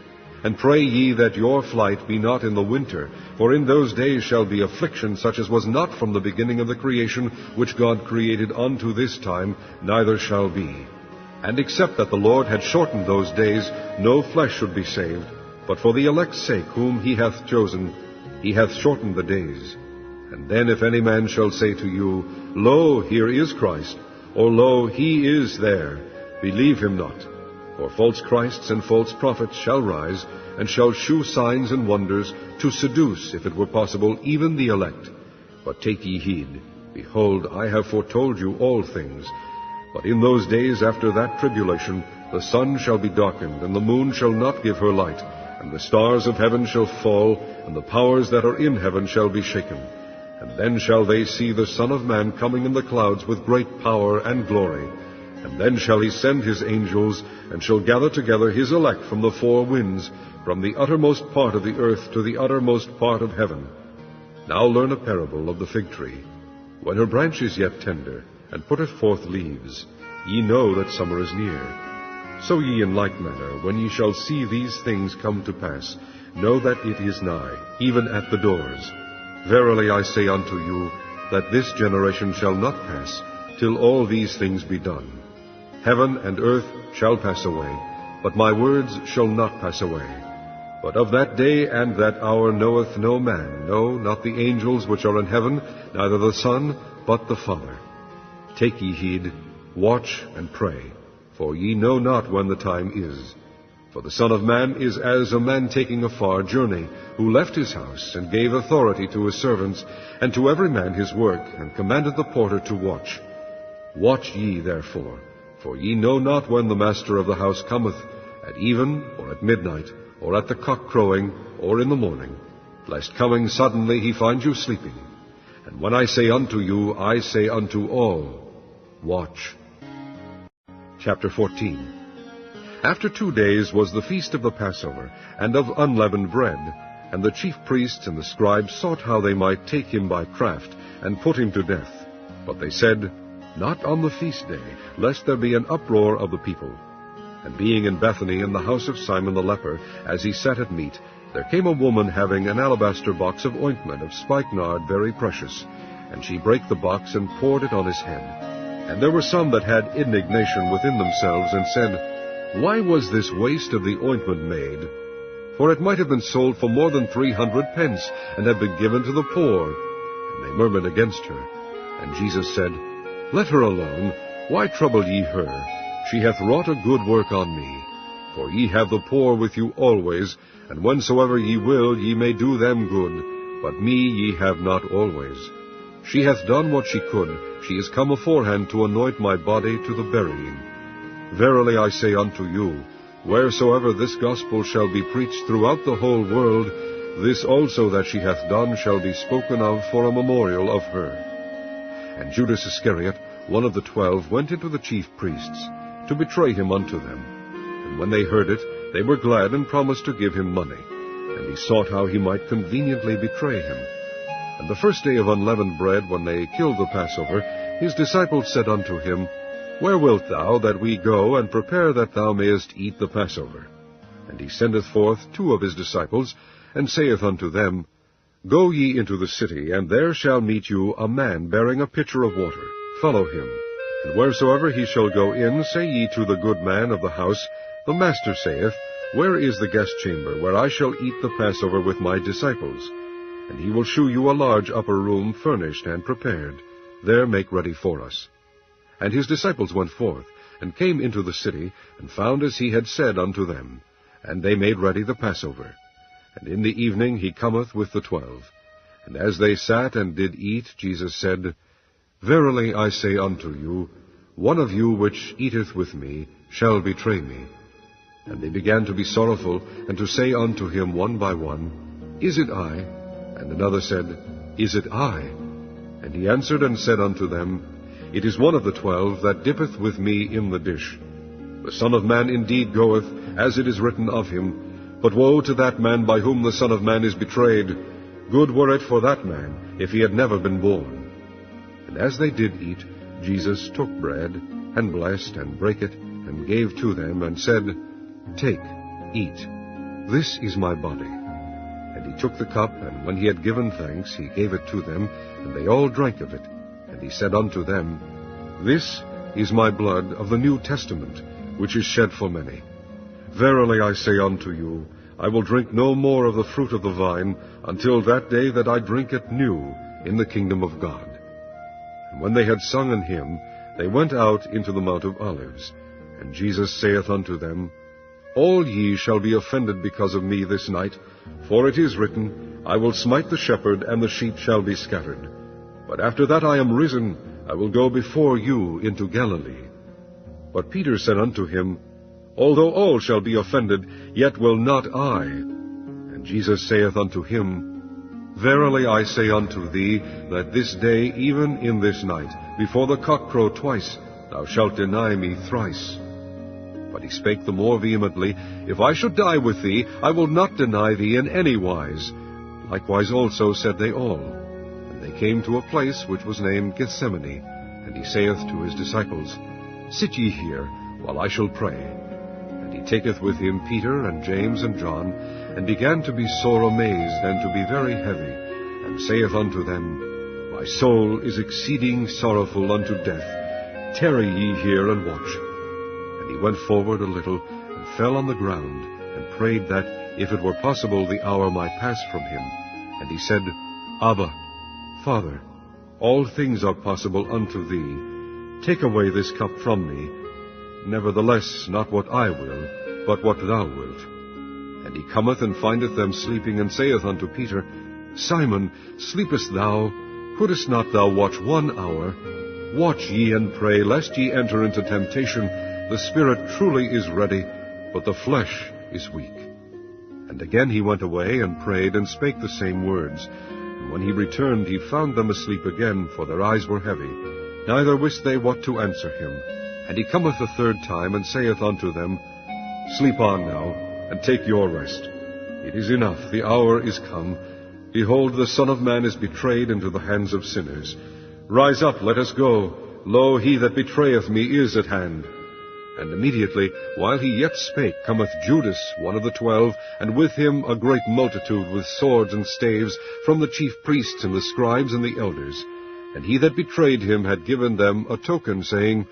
B: And pray ye that your flight be not in the winter, for in those days shall be affliction such as was not from the beginning of the creation which God created unto this time, neither shall be. And except that the Lord had shortened those days, no flesh should be saved. But for the elect's sake whom he hath chosen, he hath shortened the days. And then if any man shall say to you, Lo, here is Christ, or Lo, he is there, believe him not. For false Christs and false prophets shall rise, and shall shew signs and wonders, to seduce, if it were possible, even the elect. But take ye heed, behold, I have foretold you all things. But in those days after that tribulation, the sun shall be darkened, and the moon shall not give her light, and the stars of heaven shall fall, and the powers that are in heaven shall be shaken. And then shall they see the Son of Man coming in the clouds with great power and glory. And then shall he send his angels, and shall gather together his elect from the four winds, from the uttermost part of the earth to the uttermost part of heaven. Now learn a parable of the fig tree. When her branch is yet tender, and putteth forth leaves, ye know that summer is near. So ye in like manner, when ye shall see these things come to pass, know that it is nigh, even at the doors. Verily I say unto you, that this generation shall not pass, till all these things be done. Heaven and earth shall pass away, but my words shall not pass away. But of that day and that hour knoweth no man, no, not the angels which are in heaven, neither the Son, but the Father. Take ye heed, watch and pray, for ye know not when the time is. For the Son of Man is as a man taking a far journey, who left his house, and gave authority to his servants, and to every man his work, and commanded the porter to watch. Watch ye therefore, for ye know not when the master of the house cometh, at even, or at midnight, or at the cock crowing, or in the morning, lest coming suddenly he find you sleeping. And when I say unto you, I say unto all, watch. Chapter 14. After 2 days was the feast of the Passover, and of unleavened bread. And the chief priests and the scribes sought how they might take him by craft, and put him to death. But they said, Not on the feast day, lest there be an uproar of the people. And being in Bethany in the house of Simon the leper, as he sat at meat, there came a woman having an alabaster box of ointment of spikenard very precious. And she brake the box, and poured it on his head. And there were some that had indignation within themselves, and said, Why was this waste of the ointment made? For it might have been sold for more than 300 pence, and have been given to the poor. And they murmured against her. And Jesus said, Let her alone. Why trouble ye her? She hath wrought a good work on me. For ye have the poor with you always, and whensoever ye will ye may do them good, but me ye have not always. She hath done what she could. She is come aforehand to anoint my body to the burying. Verily I say unto you, wheresoever this gospel shall be preached throughout the whole world, this also that she hath done shall be spoken of for a memorial of her. And Judas Iscariot, one of the 12, went into the chief priests, to betray him unto them. And when they heard it, they were glad, and promised to give him money. And he sought how he might conveniently betray him. And the first day of unleavened bread, when they killed the Passover, his disciples said unto him, Where wilt thou that we go, and prepare that thou mayest eat the Passover? And he sendeth forth 2 of his disciples, and saith unto them, Go ye into the city, and there shall meet you a man bearing a pitcher of water. Follow him. And wheresoever he shall go in, say ye to the good man of the house, The Master saith, Where is the guest chamber, where I shall eat the Passover with my disciples? And he will shew you a large upper room, furnished and prepared. There make ready for us. And his disciples went forth, and came into the city, and found as he had said unto them. And they made ready the Passover. And in the evening he cometh with the 12. And as they sat and did eat, Jesus said, Verily I say unto you, one of you which eateth with me shall betray me. And they began to be sorrowful, and to say unto him one by one, Is it I? And another said, Is it I? And he answered and said unto them, It is one of the 12 that dippeth with me in the dish. The Son of Man indeed goeth, as it is written of him, but woe to that man by whom the Son of Man is betrayed. Good were it for that man, if he had never been born. And as they did eat, Jesus took bread, and blessed, and brake it, and gave to them, and said, Take, eat. This is my body. And he took the cup, and when he had given thanks, he gave it to them, and they all drank of it. And he said unto them, This is my blood of the New Testament, which is shed for many. Verily I say unto you, I will drink no more of the fruit of the vine, until that day that I drink it new in the kingdom of God. And when they had sung an hymn, they went out into the Mount of Olives. And Jesus saith unto them, All ye shall be offended because of me this night, for it is written, I will smite the shepherd, and the sheep shall be scattered. But after that I am risen, I will go before you into Galilee. But Peter said unto him, Although all shall be offended, yet will not I. And Jesus saith unto him, Verily I say unto thee, that this day, even in this night, before the cock crow twice, thou shalt deny me thrice. But he spake the more vehemently, If I should die with thee, I will not deny thee in any wise. Likewise also said they all. And they came to a place which was named Gethsemane. And he saith to his disciples, Sit ye here, while I shall pray. And he taketh with him Peter and James and John, and began to be sore amazed, and to be very heavy, and saith unto them, My soul is exceeding sorrowful unto death. Tarry ye here and watch. And he went forward a little, and fell on the ground, and prayed that, if it were possible, the hour might pass from him. And he said, Abba, Father, all things are possible unto thee. Take away this cup from me. Nevertheless, not what I will, but what thou wilt. And he cometh and findeth them sleeping, and saith unto Peter, Simon, sleepest thou? Couldest not thou watch 1 hour? Watch ye and pray, lest ye enter into temptation. The spirit truly is ready, but the flesh is weak. And again he went away, and prayed, and spake the same words. And when he returned, he found them asleep again, for their eyes were heavy. Neither wist they what to answer him. And he cometh the third time, and saith unto them, Sleep on now, and take your rest. It is enough, the hour is come. Behold, the Son of Man is betrayed into the hands of sinners. Rise up, let us go. Lo, he that betrayeth me is at hand. And immediately, while he yet spake, cometh Judas, one of the 12, and with him a great multitude with swords and staves, from the chief priests and the scribes and the elders. And he that betrayed him had given them a token, saying,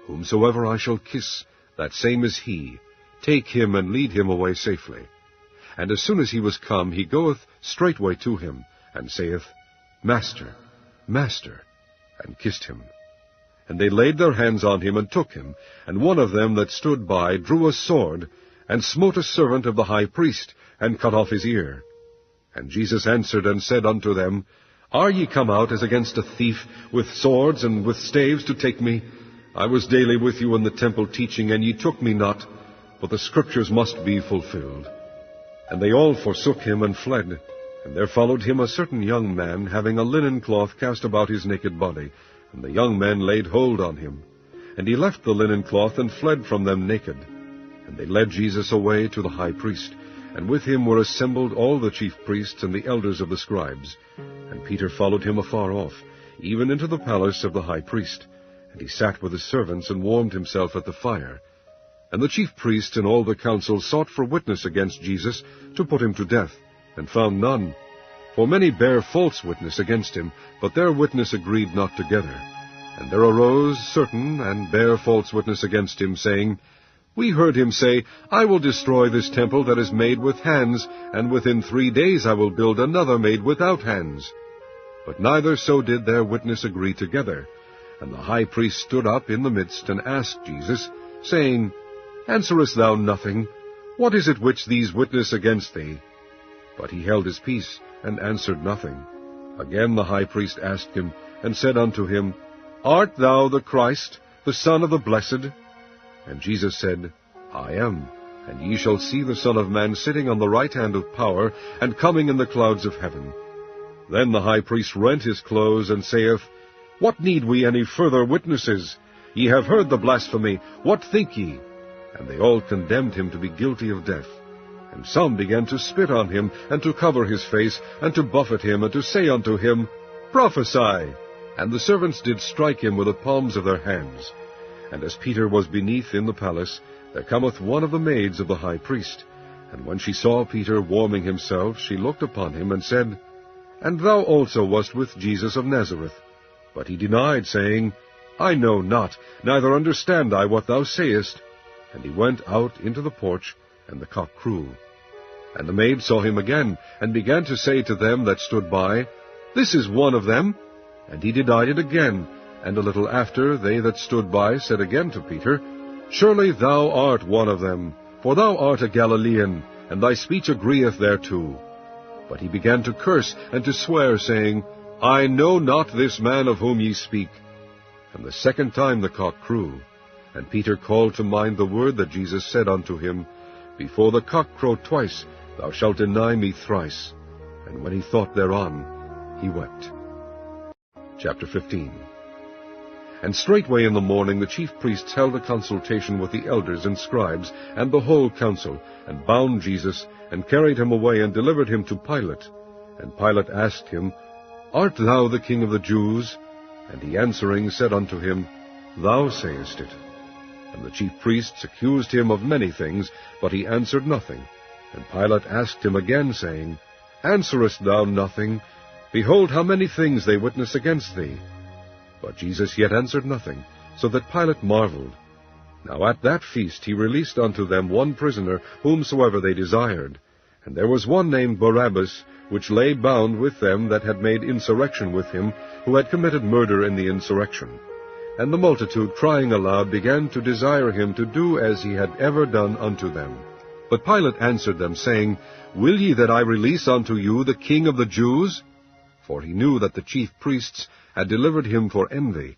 B: Whomsoever I shall kiss, that same is he. Take him and lead him away safely. And as soon as he was come, he goeth straightway to him, and saith, Master, Master, and kissed him. And they laid their hands on him, and took him. And one of them that stood by drew a sword, and smote a servant of the high priest, and cut off his ear. And Jesus answered and said unto them, Are ye come out as against a thief, with swords and with staves to take me? I was daily with you in the temple teaching, and ye took me not, but the Scriptures must be fulfilled. And they all forsook him and fled. And there followed him a certain young man, having a linen cloth cast about his naked body. And the young men laid hold on him. And he left the linen cloth, and fled from them naked. And they led Jesus away to the high priest. And with him were assembled all the chief priests and the elders of the scribes. And Peter followed him afar off, even into the palace of the high priest. And he sat with his servants, and warmed himself at the fire. And the chief priests and all the council sought for witness against Jesus, to put him to death, and found none. For many bare false witness against him, but their witness agreed not together. And there arose certain, and bare false witness against him, saying, We heard him say, I will destroy this temple that is made with hands, and within 3 days I will build another made without hands. But neither so did their witness agree together. And the high priest stood up in the midst, and asked Jesus, saying, Answerest thou nothing? What is it which these witness against thee? But he held his peace, and answered nothing. Again the high priest asked him, and said unto him, Art thou the Christ, the Son of the Blessed? And Jesus said, I am. And ye shall see the Son of Man sitting on the right hand of power, and coming in the clouds of heaven. Then the high priest rent his clothes, and saith, What need we any further witnesses? Ye have heard the blasphemy. What think ye? And they all condemned him to be guilty of death. And some began to spit on him, and to cover his face, and to buffet him, and to say unto him, Prophesy! And the servants did strike him with the palms of their hands. And as Peter was beneath in the palace, there cometh one of the maids of the high priest. And when she saw Peter warming himself, she looked upon him, and said, And thou also wast with Jesus of Nazareth. But he denied, saying, I know not, neither understand I what thou sayest. And he went out into the porch, and the cock crew. And the maid saw him again, and began to say to them that stood by, This is one of them. And he denied it again. And a little after, they that stood by said again to Peter, Surely thou art one of them, for thou art a Galilean, and thy speech agreeth thereto. But he began to curse and to swear, saying, I know not this man of whom ye speak. And the second time the cock crew. And Peter called to mind the word that Jesus said unto him, Before the cock crow twice, thou shalt deny me thrice. And when he thought thereon, he wept. Chapter 15. And straightway in the morning the chief priests held a consultation with the elders and scribes and the whole council, and bound Jesus, and carried him away, and delivered him to Pilate. And Pilate asked him, Art thou the King of the Jews? And he answering said unto him, Thou sayest it. And the chief priests accused him of many things, but he answered nothing. And Pilate asked him again, saying, Answerest thou nothing? Behold, how many things they witness against thee. But Jesus yet answered nothing, so that Pilate marveled. Now at that feast he released unto them one prisoner, whomsoever they desired. And there was one named Barabbas, which lay bound with them that had made insurrection with him, who had committed murder in the insurrection. And the multitude, crying aloud, began to desire him to do as he had ever done unto them. But Pilate answered them, saying, Will ye that I release unto you the King of the Jews? For he knew that the chief priests had delivered him for envy.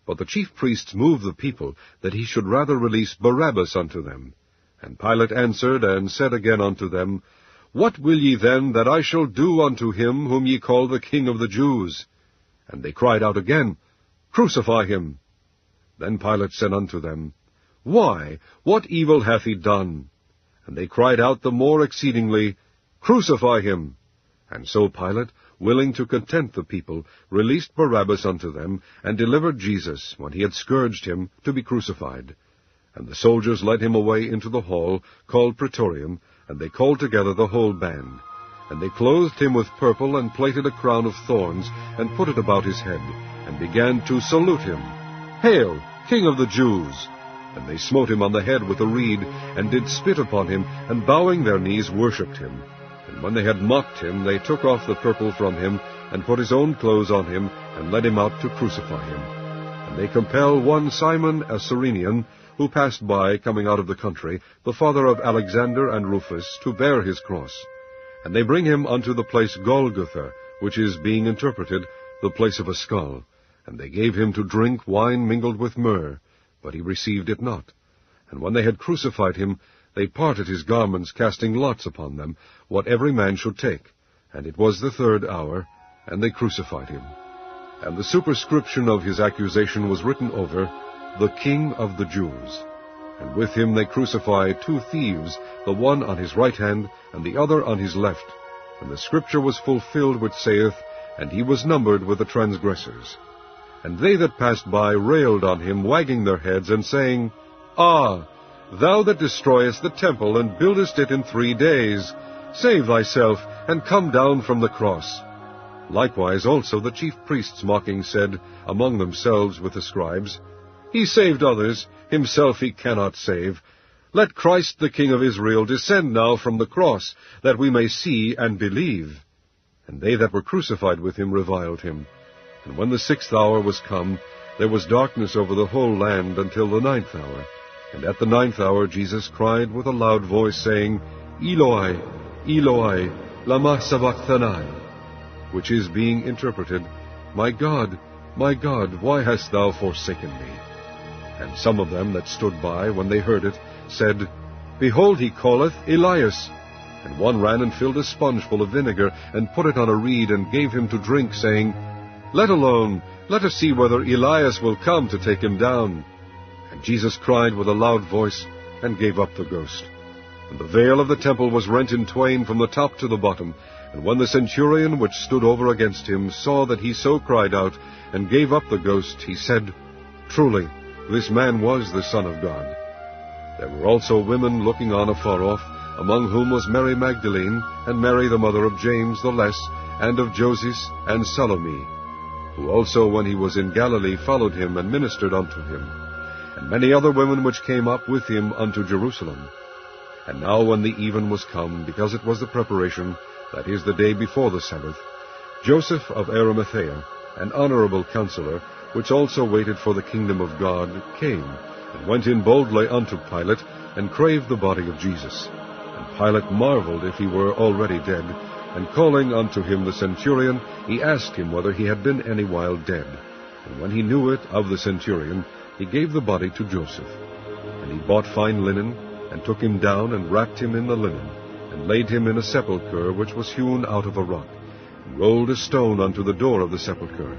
B: But the chief priests moved the people, that he should rather release Barabbas unto them. And Pilate answered and said again unto them, What will ye then that I shall do unto him whom ye call the King of the Jews? And they cried out again, Crucify him. Then Pilate said unto them, Why, what evil hath he done? And they cried out the more exceedingly, Crucify him. And so Pilate, willing to content the people, released Barabbas unto them, and delivered Jesus, when he had scourged him, to be crucified. And the soldiers led him away into the hall, called Praetorium, and they called together the whole band. And they clothed him with purple, and plaited a crown of thorns, and put it about his head, and began to salute him, Hail, King of the Jews! And they smote him on the head with a reed, and did spit upon him, and bowing their knees worshipped him. And when they had mocked him, they took off the purple from him, and put his own clothes on him, and led him out to crucify him. And they compelled one Simon a Cyrenian, who passed by, coming out of the country, the father of Alexander and Rufus, to bear his cross. And they bring him unto the place Golgotha, which is, being interpreted, the place of a skull. And they gave him to drink wine mingled with myrrh, but he received it not. And when they had crucified him, they parted his garments, casting lots upon them, what every man should take. And it was the 3rd hour, and they crucified him. And the superscription of his accusation was written over, The King of the Jews. And with him they crucified 2 thieves, the one on his right hand, and the other on his left. And the scripture was fulfilled which saith, And he was numbered with the transgressors. And they that passed by railed on him, wagging their heads, and saying, Ah, thou that destroyest the temple, and buildest it in 3 days, save thyself, and come down from the cross. Likewise also the chief priests mocking said among themselves with the scribes, He saved others, himself he cannot save. Let Christ the King of Israel descend now from the cross, that we may see and believe. And they that were crucified with him reviled him. And when the 6th hour was come, there was darkness over the whole land until the 9th hour. And at the 9th hour Jesus cried with a loud voice, saying, Eloi, Eloi, lama sabachthani, which is, being interpreted, my God, why hast thou forsaken me? And some of them that stood by, when they heard it, said, Behold, he calleth Elias. And one ran and filled a sponge full of vinegar, and put it on a reed, and gave him to drink, saying, Let alone, let us see whether Elias will come to take him down. And Jesus cried with a loud voice, and gave up the ghost. And the veil of the temple was rent in twain from the top to the bottom. And when the centurion which stood over against him saw that he so cried out, and gave up the ghost, he said, Truly, this man was the Son of God. There were also women looking on afar off, among whom was Mary Magdalene, and Mary the mother of James the Less, and of Joses, and Salome, who also when he was in Galilee followed him, and ministered unto him, and many other women which came up with him unto Jerusalem. And now when the even was come, because it was the preparation, that is, the day before the Sabbath, Joseph of Arimathea, an honorable counselor, which also waited for the kingdom of God, came, and went in boldly unto Pilate, and craved the body of Jesus. And Pilate marveled if he were already dead, and calling unto him the centurion, he asked him whether he had been any while dead. And when he knew it of the centurion, he gave the body to Joseph. And he bought fine linen, and took him down, and wrapped him in the linen, and laid him in a sepulchre which was hewn out of a rock, and rolled a stone unto the door of the sepulchre.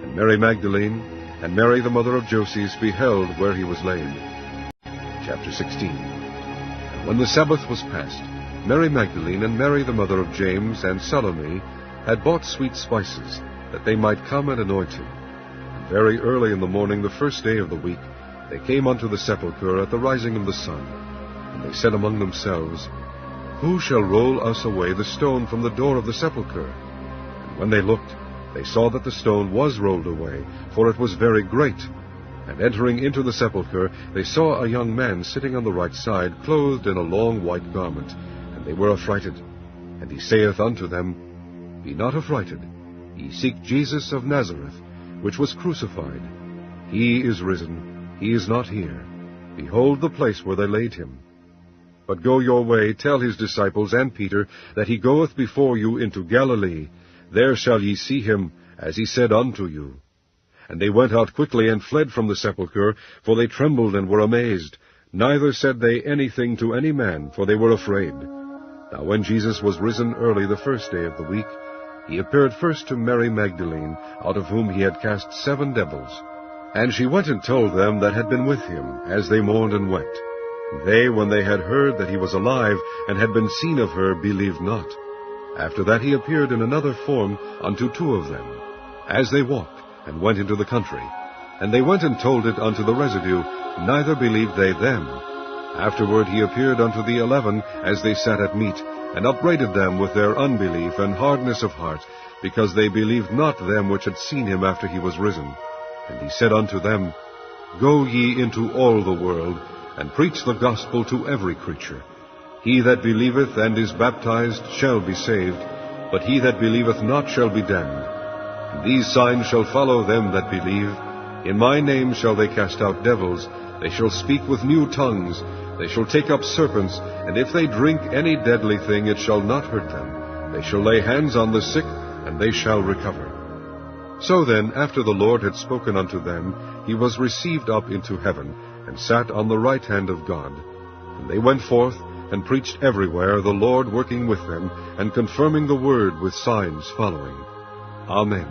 B: And Mary Magdalene, and Mary the mother of Joses, beheld where he was laid. Chapter 16. And when the Sabbath was past, Mary Magdalene and Mary the mother of James and Salome had bought sweet spices, that they might come and anoint him. And very early in the morning, the first day of the week, they came unto the sepulchre at the rising of the sun. And they said among themselves, Who shall roll us away the stone from the door of the sepulchre? And when they looked, they saw that the stone was rolled away, for it was very great. And entering into the sepulchre, they saw a young man sitting on the right side, clothed in a long white garment. And they were affrighted. And he saith unto them, Be not affrighted. Ye seek Jesus of Nazareth, which was crucified. He is risen. He is not here. Behold the place where they laid him. But go your way, tell his disciples and Peter, that he goeth before you into Galilee. There shall ye see him, as he said unto you. And they went out quickly, and fled from the sepulchre, for they trembled and were amazed. Neither said they anything to any man, for they were afraid. Now when Jesus was risen early the first day of the week, he appeared first to Mary Magdalene, out of whom he had cast 7 devils. And she went and told them that had been with him, as they mourned and wept. And they, when they had heard that he was alive, and had been seen of her, believed not. After that he appeared in another form unto 2 of them, as they walked, and went into the country. And they went and told it unto the residue, neither believed they them. Afterward he appeared unto the 11, as they sat at meat, and upbraided them with their unbelief and hardness of heart, because they believed not them which had seen him after he was risen. And he said unto them, Go ye into all the world, and preach the gospel to every creature. He that believeth and is baptized shall be saved, but he that believeth not shall be damned. And these signs shall follow them that believe. In my name shall they cast out devils, they shall speak with new tongues, they shall take up serpents, and if they drink any deadly thing, it shall not hurt them. They shall lay hands on the sick, and they shall recover. So then, after the Lord had spoken unto them, he was received up into heaven, and sat on the right hand of God. And they went forth, and preached everywhere, the Lord working with them, and confirming the word with signs following. Amen.